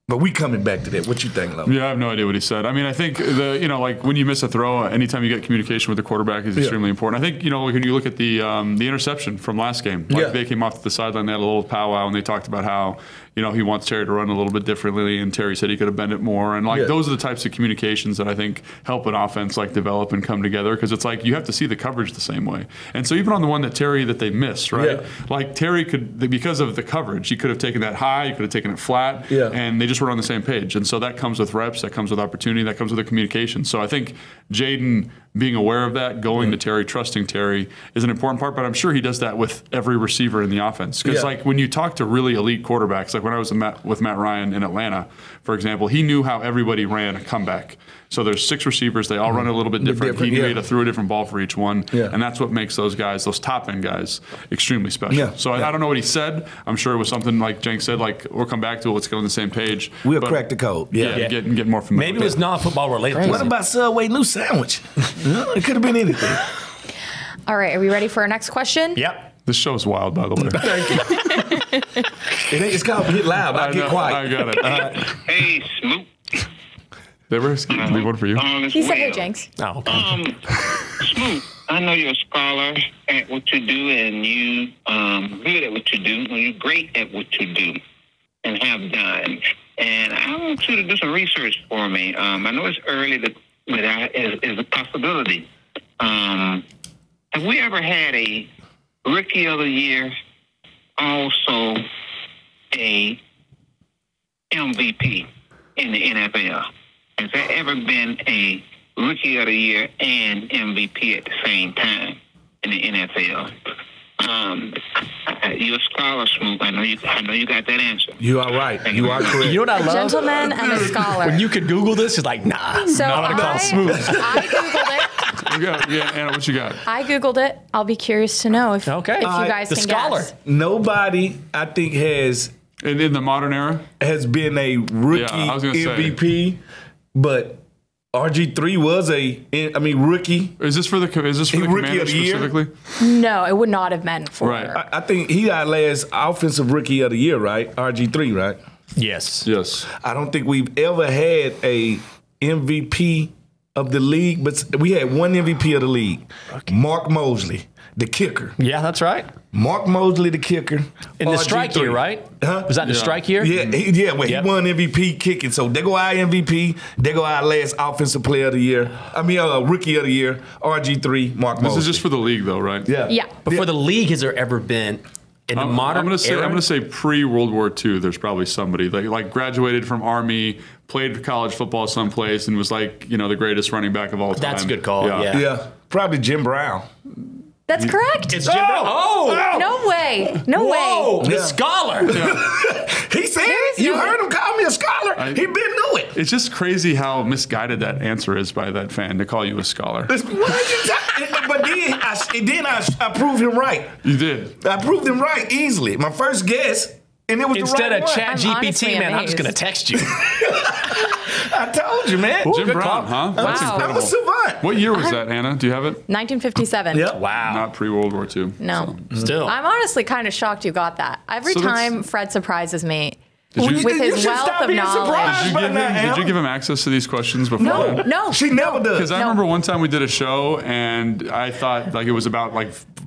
but we coming back to that. What you think, Logan? Yeah, I have no idea what he said. I mean, I think like when you miss a throw, anytime you get communication with the quarterback is extremely important. I think, when you look at the interception from last game, they came off the sideline, they had a little powwow, and they talked about how, he wants Terry to run a little bit differently, and Terry said he could have bent it more. And those are the types of communications that I think help an offense develop and come together, because it's like you have to see the coverage the same way. And so even on the one that they missed, right? Yeah. Like Terry could, because of the coverage, he could have taken that high, he could have taken it flat, and they just were on the same page. And so that comes with reps, that comes with opportunity, that comes with the communication. So I think Jayden being aware of that, going to Terry, trusting Terry is an important part, but I'm sure he does that with every receiver in the offense. Because when you talk to really elite quarterbacks, like when I was with Matt Ryan in Atlanta, for example, he knew how everybody ran a comeback. So there's 6 receivers, they all run a little bit different. He knew he had to throw a different ball for each one. And that's what makes those guys, those top end guys, extremely special. So I don't know what he said. I'm sure it was something like Jenk said, like, we'll come back to it, let's get on the same page. We'll crack the code. Get more familiar. Maybe it was non-football related. What about Subway new sandwich? It could have been anything. All right, are we ready for our next question? Yep. This show is wild, by the way. It's called Get Loud, not Get Quiet. I got it. Hey, Smoot. They were leave one for you. He said, "Hey, Jenks." Oh, okay. Smoot, I know you're a scholar at what you do, and you good at what you do, and you're great at what you do and have done. And I want you to do some research for me. I know it's early, but that is a possibility. Have we ever had a Rookie of the Year, also a MVP in the NFL? Has there ever been a Rookie of the Year and MVP at the same time in the NFL? You're a scholar, Smoot. I know you got that answer. You are right. You are correct. You know what I love? Gentleman and a scholar. When you could Google this, it's like, nah. So I'm gonna call Smooth. I Googled it. Anna, what you got? I Googled it. I'll be curious to know if you guys the can scholar. guess. Nobody, I think, has In the modern era? been a rookie I was gonna say. MVP, but RG3 was rookie. Is this for the Rookie of Commanders the Year? specifically? No, it would not have meant for. Right. I think he got last offensive rookie of the year, right? RG3, right? Yes. Yes. I don't think we've ever had a MVP of the league, but we had one MVP of the league, Mark Mosley, the kicker. Yeah, that's right. Mark Mosley, the kicker. In the RG3. strike year, right? Huh? Was that in the strike year? Yeah, he won MVP kicking. So they go our MVP, they go our last offensive player of the year. Rookie of the year, RG3, Mark Mosley. This is just for the league, though, right? Yeah. Yeah. But for the league, has there ever been in the modern I'm era? gonna say pre-World War II. There's probably somebody like graduated from Army, played college football someplace, and was the greatest running back of all time. That's a good call. Yeah. Yeah, probably Jim Brown. That's correct. It's Jim Brown. Oh! No way. No Whoa! way. The scholar. He said it. You heard him call me a scholar. He been knew it. It's just crazy how misguided that answer is by that fan to call you a scholar. But then I proved him right. You did. I proved him right easily. My first guess, and it was Instead the right of one. Chat I'm honestly GPT, man, I'm just amazed. going to text you. I told you, man. Jim good Brown, call. huh? That's Wow. I'm incredible. a savant. What year was that, Anna? Do you have it? 1957. Yep. Wow. Not pre-World War II. No. Still. I'm honestly kind of shocked you got that. Every So that's- time Fred surprises me Did you- with You his should wealth stop of being knowledge. surprised. Did you give him access to these questions before? No. She never does. Because I remember one time we did a show and I thought it was about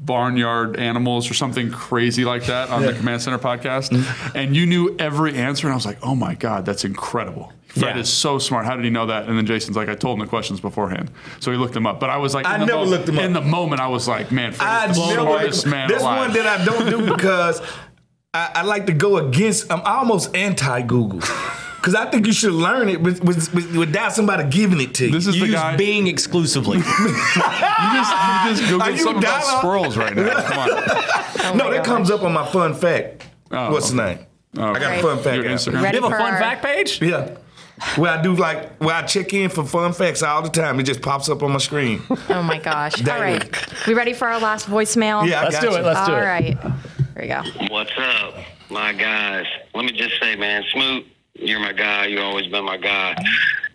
barnyard animals or something crazy like that on the Command Center podcast. And you knew every answer and I was like, oh my God, that's incredible. Fred is so smart. How did he know that? And then Jason's like, I told him the questions beforehand. So he looked them up. But I was like, I never looked them up. In the moment, I was like, man, Fred is the smartest man This alive. one that I don't do because I like to go against. I'm almost anti-Google. Because I think you should learn it without somebody giving it to you. This is the guy. Bing exclusively. You just Googled something about squirrels right now. Come on. No, that comes up on my fun fact. What's the name? I got a fun fact. Your Instagram. Ready You have a for fun fact page? Yeah. Where I check in for fun facts all the time. It just pops up on my screen. Oh my gosh. All right. We ready for our last voicemail? Yeah, Let's do it. Let's do it. All right. Here we go. What's up, my guys? Let me just say, man, Smoot, you're my guy. You've always been my guy.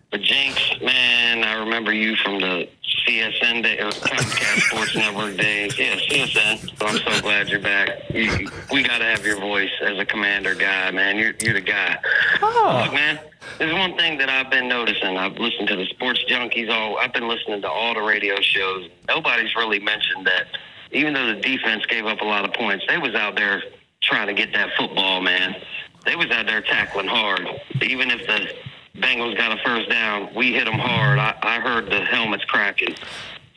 But Jinx, man, I remember you from the CSN day, or Comcast Sports Network days. Yeah, CSN. So I'm so glad you're back. We got to have your voice as a Commander guy, man. You're the guy. Oh. Look, man, there's one thing that I've been noticing. I've listened to the Sports Junkies. I've been listening to all the radio shows. Nobody's really mentioned that even though the defense gave up a lot of points, they was out there trying to get that football, man. They was out there tackling hard. Even if the Bengals got a first down, we hit them hard. I heard the helmets cracking.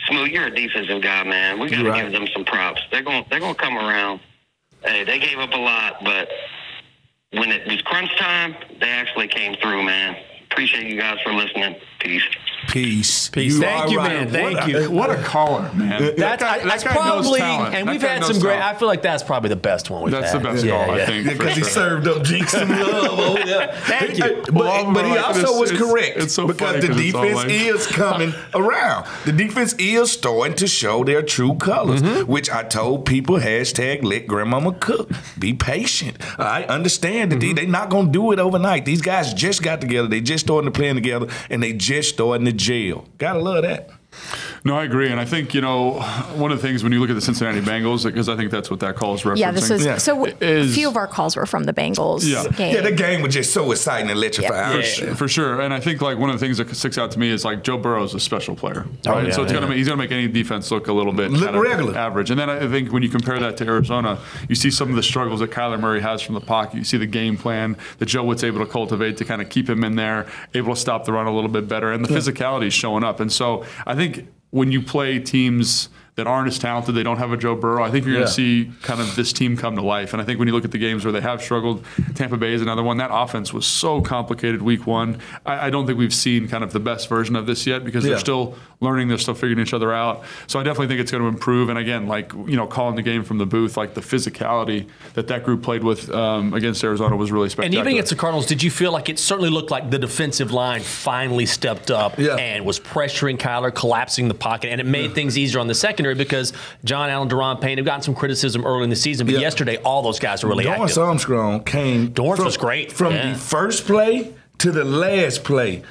Smooth, you're a defensive guy, man. We got to give them some props. They're going to come around. Hey, they gave up a lot, but when it was crunch time, they actually came through, man. Appreciate you guys for listening. Peace. Peace. Thank you, man. Thank you. What a caller, man. That's probably, and we've had some great. I feel like that's probably the best one we've had. That's the best call, I think. Because he served up Jinx some love. Oh, yeah. Thank you. But he also was correct. It's so because funny the defense is coming around. The defense is starting to show their true colors, which I told people, #let grandmama cook. Be patient. I understand that they're not going to do it overnight. These guys just got together. They just started playing together, and they just started to jail. Gotta love that. No, I agree. And I think, one of the things when you look at the Cincinnati Bengals, because I think that's what that call is referencing. Yeah, this was, so a few of our calls were from the Bengals game. Yeah, the game was just so exciting and electrifying. For sure. And I think one of the things that sticks out to me is Joe Burrow is a special player. Right? So he's going to make any defense look a little bit regular, average. And then I think when you compare that to Arizona, you see some of the struggles that Kyler Murray has from the pocket. You see the game plan that Joe Witt's able to cultivate to kind of keep him in there, able to stop the run a little bit better. And the physicality is showing up. And so I think when you play teams that aren't as talented, they don't have a Joe Burrow, I think you're going to see kind of this team come to life. And I think when you look at the games where they have struggled, Tampa Bay is another one. That offense was so complicated week one. I don't think we've seen kind of the best version of this yet because they're still learning, they're still figuring each other out. So I definitely think it's going to improve. And again, calling the game from the booth, the physicality that group played with against Arizona was really spectacular. And even against the Cardinals, did you feel like it certainly looked like the defensive line finally stepped up and was pressuring Kyler, collapsing the pocket, and it made things easier on the secondary because John Allen, Deron Payne have gotten some criticism early in the season, but yesterday all those guys are really active. Dorrance Armstrong came was great. From the first play to the last play.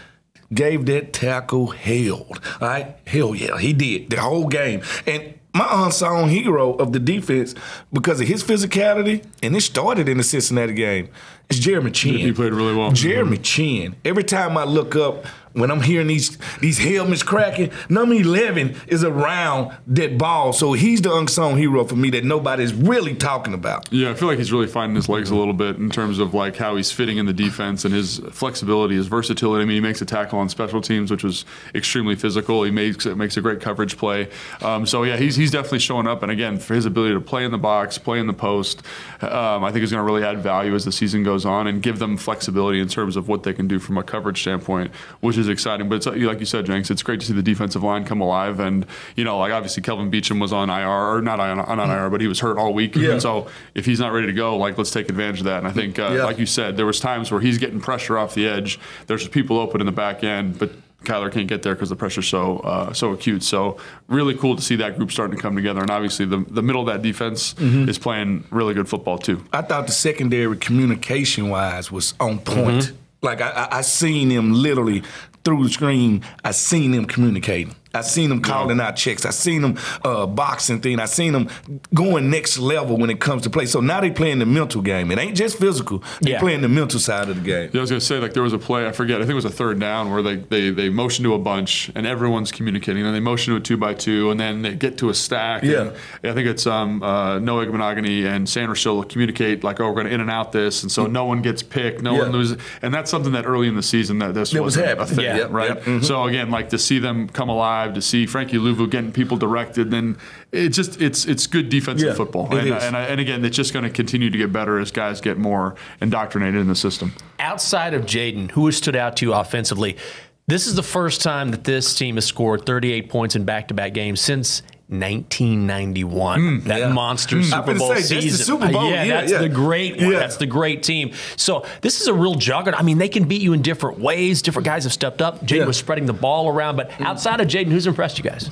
Gave that tackle hell. All right? Hell yeah, he did the whole game. And my unsung hero of the defense, because of his physicality, and it started in the Cincinnati game, is Jeremy Chin. He played really well. Jeremy Chin. Every time I look up, when I'm hearing these helmets cracking, number 11 is around that ball. So he's the unsung hero for me that nobody's really talking about. Yeah, I feel like he's really finding his legs a little bit in terms of how he's fitting in the defense and his flexibility, his versatility. I mean, he makes a tackle on special teams, which was extremely physical. He makes a great coverage play. So yeah, he's definitely showing up. And again, for his ability to play in the box, play in the post, I think is going to really add value as the season goes on and give them flexibility in terms of what they can do from a coverage standpoint, which is exciting. But it's, like you said, Jenks, it's great to see the defensive line come alive. And, obviously Kelvin Beachum was on IR, or not on IR, but he was hurt all week. And so if he's not ready to go, let's take advantage of that. And I think, like you said, there was times where he's getting pressure off the edge. There's people open in the back end, but Kyler can't get there because the pressure's so acute. So really cool to see that group starting to come together. And obviously the middle of that defense is playing really good football too. I thought the secondary communication-wise was on point. I seen them literally through the screen. I seen them communicating. I seen them calling out checks. I seen them boxing thing. I seen them going next level when it comes to play. So now they playing the mental game. It ain't just physical. They playing the mental side of the game. Yeah, I was going to say, there was a play, I forget, I think it was a third down where they motion to a bunch and everyone's communicating. And they motion to a 2x2 and then they get to a stack. And I think it's Noah Monogany and Sandra Schill communicate we're going to in and out this. And so no one gets picked, no one loses. And that's something that early in the season that this wasn't a thing, right? So again, to see them come alive drive, to see Frankie Louvu getting people directed, then it's good defensive football. And again, it's just going to continue to get better as guys get more indoctrinated in the system. Outside of Jayden, who has stood out to you offensively? This is the first time that this team has scored 38 points in back-to-back games since 1991. That monster Super Bowl season. That's the Super Bowl. That's the great one. That's the great team. So this is a real juggernaut. I mean, they can beat you in different ways. Different guys have stepped up. Jayden was spreading the ball around. But outside of Jayden, who's impressed you guys?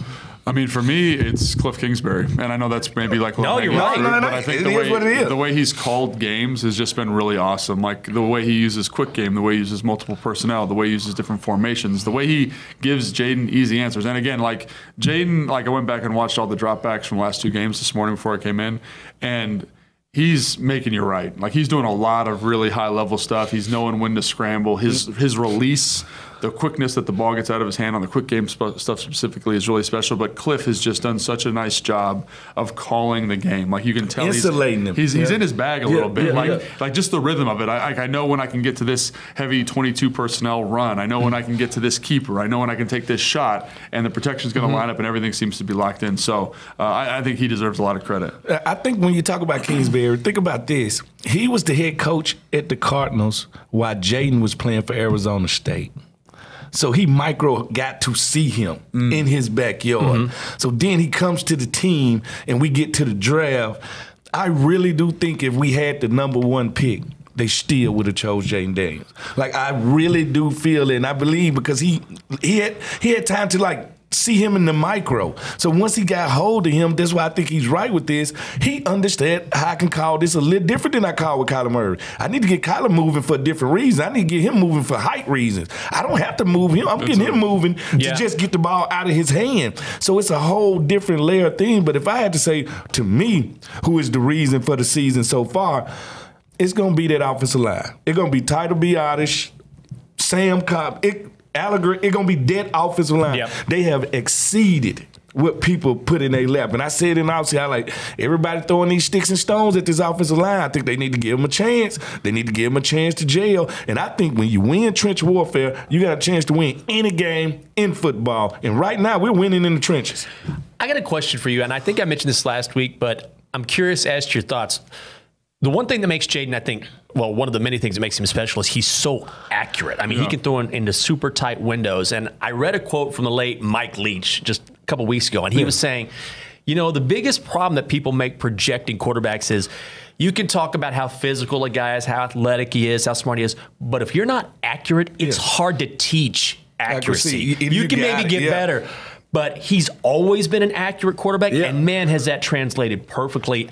I mean, for me, it's Cliff Kingsbury, and I know that's maybe like no, you're right. But I think the way he's called games has just been really awesome. Like the way he uses quick game, the way he uses multiple personnel, the way he uses different formations, the way he gives Jayden easy answers. And again, like Jayden, like I went back and watched all the dropbacks from the last 2 games this morning before I came in, and he's making you right. Like he's doing a lot of really high level stuff. He's knowing when to scramble. His release, the quickness that the ball gets out of his hand on the quick game stuff specifically is really special. But Cliff has just done such a nice job of calling the game. Like you can tell insulating him. He's in his bag a little bit. Like just the rhythm of it. I know when I can get to this heavy 22 personnel run. I know when I can get to this keeper. I know when I can take this shot, and the protection's going to line up, and everything seems to be locked in. So I think he deserves a lot of credit. I think when you talk about Kingsbury, think about this. He was the head coach at the Cardinals while Jayden was playing for Arizona State. So he got to see him in his backyard. So then he comes to the team and we get to the draft. I really do think if we had the number 1 pick, they still would have chose Jayden Daniels. Like I really do feel it, and I believe because he had time to like see him in the micro. So once he got hold of him, that's why I think he's right with this. He understood how I can call this a little different than I call with Kyler Murray. I need to get Kyler moving for a different reason. I need to get him moving for height reasons. I don't have to move him. I'm getting him moving to just get the ball out of his hand. So it's a whole different layer of thing. But if I had to say to me who is the reason for the season so far, it's going to be that offensive line. It's going to be Title Biotish, Sam Cobb, Allegory, it's going to be that offensive line. They have exceeded what people put in their lap. And I said in obviously, I like everybody throwing these sticks and stones at this offensive line. I think they need to give them a chance. They need to give them a chance to jail. And I think when you win trench warfare, you got a chance to win any game in football. And right now, we're winning in the trenches. I got a question for you, and I think I mentioned this last week, but I'm curious as to your thoughts. The one thing that makes Jayden, I think, well, one of the many things that makes him special is he's so accurate. I mean, he can throw into super tight windows. And I read a quote from the late Mike Leach just a couple weeks ago, and he was saying, you know, the biggest problem that people make projecting quarterbacks is you can talk about how physical a guy is, how athletic he is, how smart he is, but if you're not accurate, it's hard to teach accuracy. You can maybe get better. But he's always been an accurate quarterback, and man, has that translated perfectly.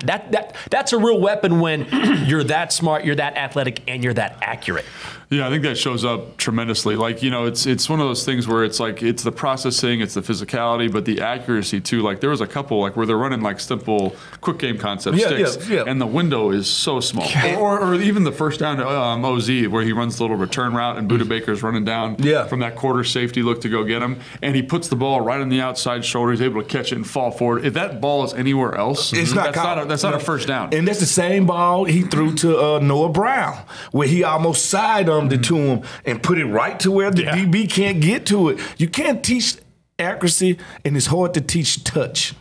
That's a real weapon when you're that smart, you're that athletic, and you're that accurate. Yeah, I think that shows up tremendously. Like, you know, it's one of those things where it's like it's the processing, it's the physicality, but the accuracy too. Like there was a couple like where they're running like simple quick game concept sticks, and the window is so small. Or even the first down to OZ where he runs the little return route and Budda Baker's running down from that quarter safety look to go get him, and he puts the ball right on the outside shoulder. He's able to catch it and fall forward. If that ball is anywhere else, that's not a first down. And that's the same ball he threw to Noah Brown, where he almost sidearmed it to him and put it right to where the DB can't get to it. You can't teach accuracy, and it's hard to teach touch.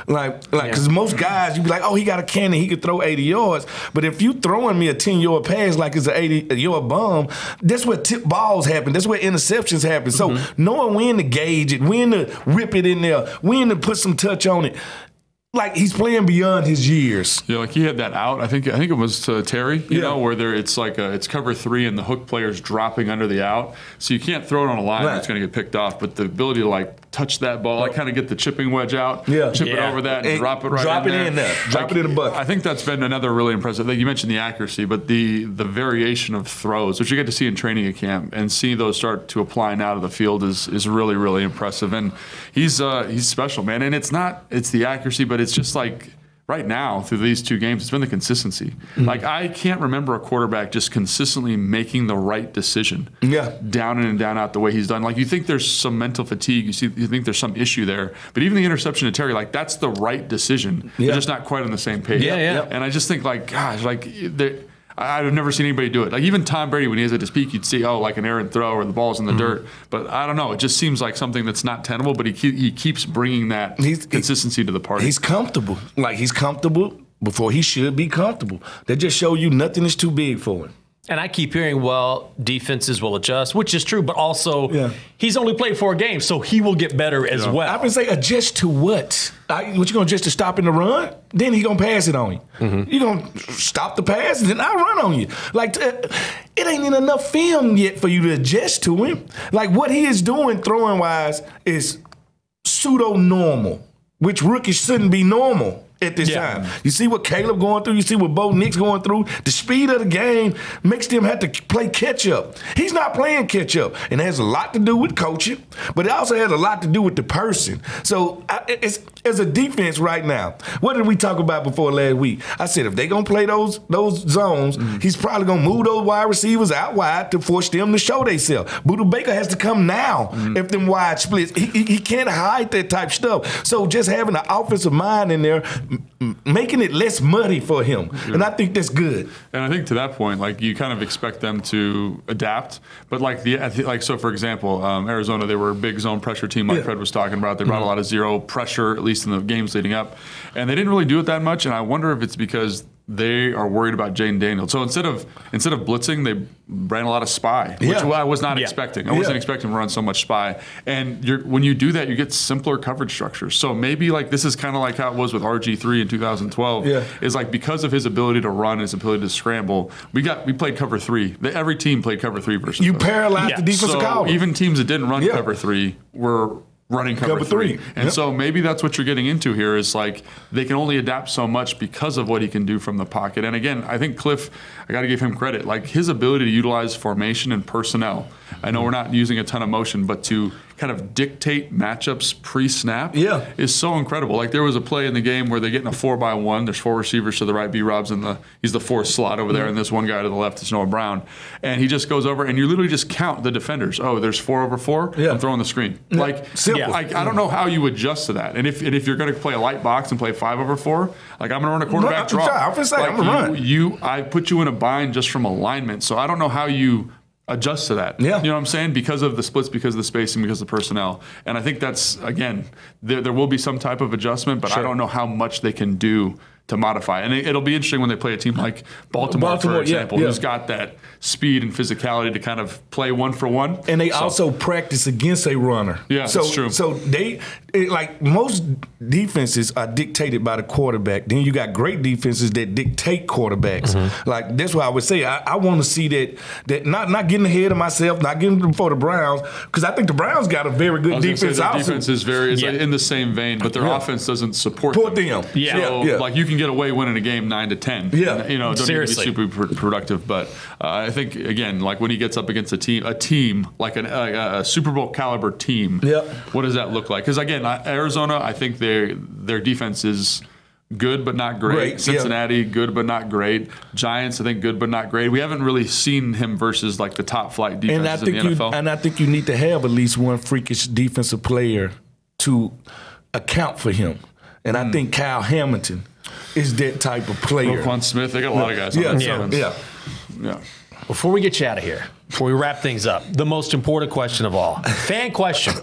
Because most guys, you be like, oh, he got a cannon, he could throw 80 yards. But if you throwing me a 10-yard pass like it's an 80-yard bomb, that's where tip balls happen. That's where interceptions happen. So knowing when to gauge it, when to whip it in there, when to put some touch on it. Like he's playing beyond his years. Yeah, like he had that out. I think it was to Terry, you know, where it's like it's cover 3 and the hook player's dropping under the out. So you can't throw it on a line that's going to get picked off. But the ability to like touch that ball, like kind of get the chipping wedge out, chip it over that, and drop it right in there. Drop it in the bucket. I think that's been another really impressive thing. You mentioned the accuracy, but the variation of throws, which you get to see in training camp, and see those start to apply now to the field is really, really impressive. And he's special, man. And it's the accuracy, but it's just like right now through these 2 games, it's been the consistency. Like I can't remember a quarterback just consistently making the right decision. Down in and down out the way he's done. Like you think there's some mental fatigue, you think there's some issue there, but even the interception to Terry, like that's the right decision. They're just not quite on the same page. And I just think like, gosh, like I've never seen anybody do it. Like even Tom Brady, when he was at his peak, you'd see, like an errant throw or the ball's in the dirt. But I don't know. It just seems like something that's not tenable, but he keeps bringing that consistency to the party. He's comfortable. Like he's comfortable before he should be comfortable. That just show you nothing is too big for him. And I keep hearing, defenses will adjust, which is true, but also he's only played 4 games, so he will get better as well. I've been saying adjust to what? What you going to adjust to stopping the run? Then he going to pass it on you. You going to stop the pass, and then I'll run on you. Like, it ain't in enough film yet for you to adjust to him. Like, what he is doing throwing-wise is pseudo-normal, which rookies shouldn't be normal at this time. You see what Caleb going through. You see what Bo Nix going through. The speed of the game makes them have to play catch-up. He's not playing catch-up, and it has a lot to do with coaching, but it also has a lot to do with the person. So as a defense right now, what did we talk about before last week? I said if they're going to play those zones, he's probably going to move those wide receivers out wide to force them to show themselves. Buda Baker has to come now if them wide splits. He can't hide that type stuff. So just having an offensive mind in there, making it less muddy for him. And I think that's good. And I think to that point, like you kind of expect them to adapt. But so for example, Arizona, they were a big zone pressure team like Fred was talking about. They brought a lot of zero pressure, at least in the games leading up. And they didn't really do it that much. And I wonder if it's because they are worried about Jayden Daniels. So instead of blitzing, they ran a lot of spy, which I was not expecting. I wasn't expecting to run so much spy. And when you do that, you get simpler coverage structures. So maybe like this is kind of like how it was with RG3 in 2012. Is like because of his ability to run, his ability to scramble, we played cover 3. Every team played cover 3 versus you paralyzed the defensive cover. Even teams that didn't run cover 3 were running cover 3. And so maybe that's what you're getting into here is like they can only adapt so much because of what he can do from the pocket. And again, I think Cliff, I got to give him credit. Like his ability to utilize formation and personnel. I know we're not using a ton of motion, but to kind of dictate matchups pre-snap is so incredible. Like there was a play in the game where they get in a 4x1. There's 4 receivers to the right. B-Rob's he's the 4th slot over there, and this one guy to the left is Noah Brown. And he just goes over, and you literally just count the defenders. Oh, there's 4 over 4. I'm throwing the screen. Like simple. Like I don't know how you adjust to that. And if you're going to play a light box and play 5 over 4, like I'm going to run a quarterback draw. I'm going to say I'm going to run. I put you in a bind just from alignment. So I don't know how you adjust to that. You know what I'm saying? Because of the splits, because of the spacing, because of the personnel. And I think that's, again, there will be some type of adjustment, but I don't know how much they can do to modify. And it'll be interesting when they play a team like Baltimore for example, who's got that speed and physicality to kind of play 1-for-1. And they also practice against a runner. That's true. So like most defenses are dictated by the quarterback. Then you got great defenses that dictate quarterbacks. Like that's why I would say I want to see that not getting ahead of myself, not getting before the Browns, because I think the Browns got a very good defense. Their defense is very like in the same vein, but their offense doesn't support them. So like you can get away winning a game 9-10. Don't need to be super productive. But I think again, like when he gets up against a team like a Super Bowl caliber team, what does that look like? Because again, Arizona, I think their defense is good but not great. Cincinnati, good but not great. Giants, I think good but not great. We haven't really seen him versus like the top flight defenses in the NFL. And I think you need to have at least one freakish defensive player to account for him. And I think Kyle Hamilton is that type of player. Roquan Smith, they got a lot of guys on that defense. Before we get you out of here, before we wrap things up, the most important question of all, fan question.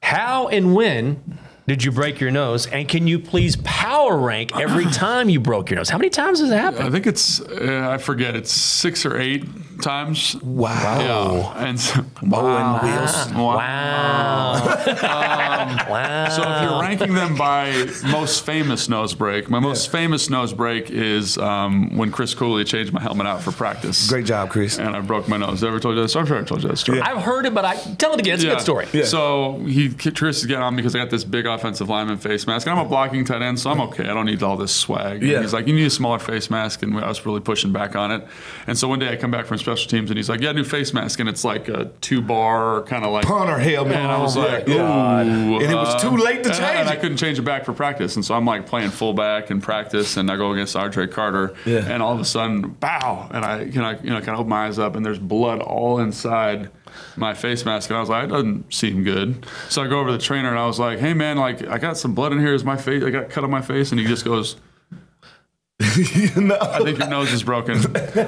How and when did you break your nose? And can you please power rank every time you broke your nose? How many times has it happened? I think it's, I forget, it's 6 or 8 times. Wow. And so, Wow. So if you're ranking them by most famous nose break, my most famous nose break is when Chris Cooley changed my helmet out for practice. Great job, Chris. And I broke my nose. Ever told you that story? I'm sure I told you that story. I've heard it, but tell it again. It's a good story. So Chris is getting on me because I got this big offensive lineman face mask. And I'm a blocking tight end, so I'm okay. I don't need all this swag. And he's like, you need a smaller face mask. And I was really pushing back on it. And so one day I come back from special teams and he's like, new face mask. And it's like a 2-bar kind of like punter helmet. And I was like, ooh. And it was too late to change it. And I couldn't change it back for practice. And so I'm like playing fullback in practice and I go against Andre Carter. And all of a sudden, bow. And I kind of open my eyes up and there's blood all inside my face mask, and I was like, it doesn't seem good. So I go over to the trainer and I was like, hey man, like I got some blood in here. Is my face? I got cut on my face, and he just goes, I think your nose is broken.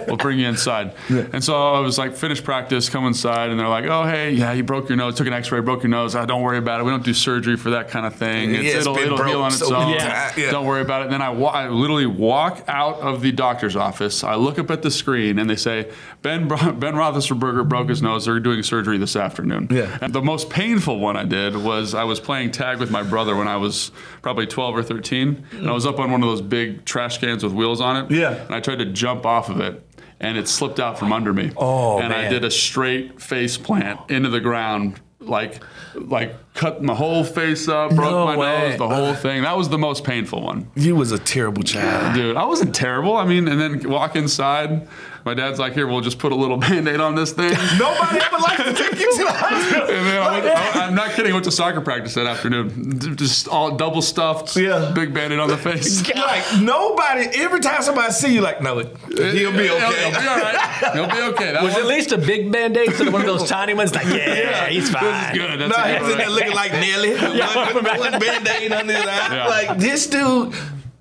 We'll bring you inside. Yeah. And so I was like, finished practice, come inside, and they're like, oh, hey, yeah, you broke your nose, took an x-ray, broke your nose. Don't worry about it. We don't do surgery for that kind of thing. It'll heal on its own. Yeah. Don't worry about it. And then I literally walk out of the doctor's office. I look up at the screen, and they say, Ben Roethlisberger broke his nose. They're doing surgery this afternoon. Yeah. And the most painful one I did was I was playing tag with my brother when I was probably 12 or 13, and I was up on one of those big trash cans with wheels on it. Yeah. And I tried to jump off of it, and it slipped out from under me. Oh, and man. I did a straight face plant into the ground, like cut my whole face up, broke my nose, the whole thing. That was the most painful one. You was a terrible child. Dude, I wasn't terrible. I mean, and then walk inside. My dad's like, here, we'll just put a little Band-Aid on this thing. Nobody ever likes to take you to the hospital. And then I'm not kidding, I went to soccer practice that afternoon. Just all double stuffed, big Band-Aid on the face. Like, nobody, every time somebody see you, like, no, he'll be okay. He'll be all right. He'll be okay. That was at least a big Band-Aid instead of one of those tiny ones? Like, he's fine. This is good. That's he was in there looking like Nelly. One Band-Aid on his eye. Yeah. Like, this dude...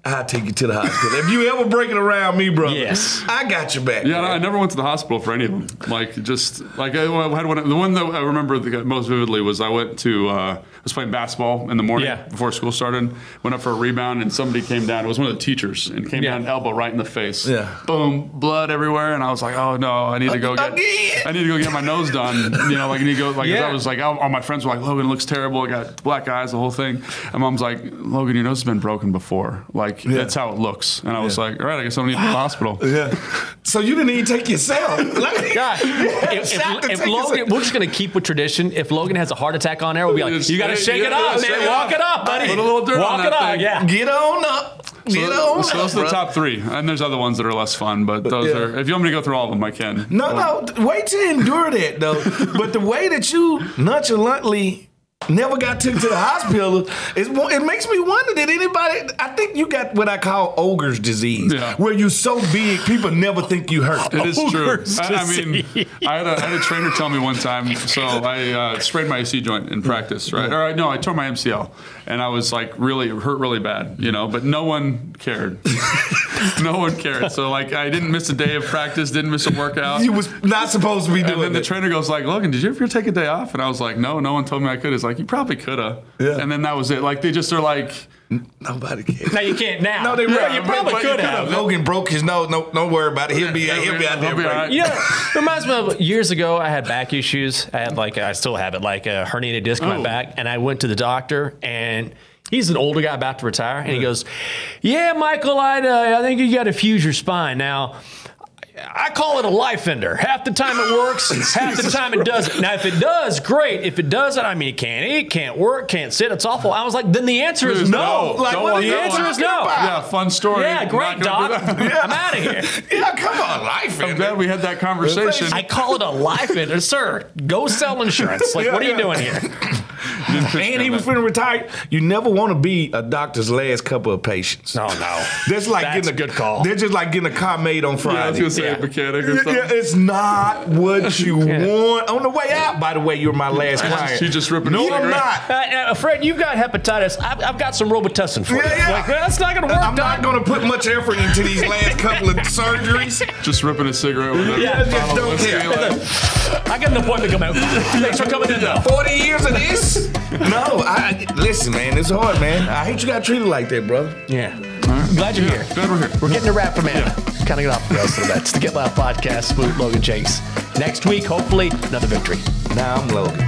I'll take you to the hospital. If you ever break it around me, brother, I got your back. Yeah, I never went to the hospital for any of them. Like, just, like, I had one, the one that I remember most vividly was I went to, I was playing basketball in the morning before school started, went up for a rebound, and somebody came down. It was one of the teachers, and came down, elbow right in the face. Yeah. Boom, blood everywhere, and I was like, oh, no, I need to go get my nose done. You know, like, I need to go, like, I was like, all my friends were like, Logan looks terrible. I got black eyes, the whole thing. And Mom's like, Logan, your nose has been broken before. Like, that's how it looks. And I was like, all right, I guess I don't need to go to the hospital. Yeah. So you didn't even take yourself. God, if Logan, we're just going to keep with tradition. If Logan has a heart attack on there, we'll be like, you got to shake it up, man. Walk it up, buddy. Put a little dirt on that thing. Yeah. Get on up. So those are the top three. And there's other ones that are less fun, but those are, if you want me to go through all of them, I can. No, wait to endure that, though. But the way that you nonchalantly never got took to the hospital, it makes me wonder, did anybody, I think you got what I call ogre's disease, where you're so big, people never think you hurt. It is true. I mean, I had a trainer tell me one time, so I sprayed my AC joint in practice, right? Or no, I tore my MCL, and I was like hurt really bad, you know, but no one cared. No one cared. So like, I didn't miss a day of practice, didn't miss a workout. You was not supposed to be doing it. And then the trainer goes like, Logan, did you ever take a day off? And I was like, no one told me I could. It's like, you probably could have. Yeah. And then that was it. Like, they just are like, nobody cares. No, you can't now. No, they you probably could have. Logan broke his nose. No, don't worry about it. He'll be out there. Right. You know, reminds me of years ago, I had back issues. I had I still have it, like a herniated disc in my back. And I went to the doctor, and he's an older guy about to retire. And he goes, yeah, Michael, I think you got to fuse your spine. Now, I call it a life ender. Half the time it works, half the time it doesn't. Now, if it does, great. If it doesn't, I mean, it can't eat, can't work, can't sit. It's awful. I was like, then the answer is no. Like, the answer is no. Yeah, fun story. Yeah, great, Doc. I'm out of here. Yeah, come on, life ender. I'm glad we had that conversation. I call it a life ender. Sir, go sell insurance. Like, what are you doing here? And he was finna retire. You never want to be a doctor's last couple of patients. No. That's like getting a good call. They're just like getting a car made on Friday. I was gonna say a mechanic or something. Yeah, it's not what you want. On the way out, by the way, you're my last client. She's just ripping. No, I'm not. Fred, you've got hepatitis. I've got some Robitussin for you. Like, that's not gonna work. I'm not gonna put much effort into these last couple of surgeries. Just ripping a cigarette with it. Yeah, just don't care. I got an appointment coming out. Thanks for coming in, though. 40 years of this? No, listen, man, it's hard, man. I hate you got treated like that, brother. Yeah. Right. Glad you're here. Glad we're here. We're getting a wrap from Anna. Kind of get off the rails a little bit. It's the Get Loud Podcast. Smoot, Logan, Jakes. Next week, hopefully, another victory. Now I'm Logan.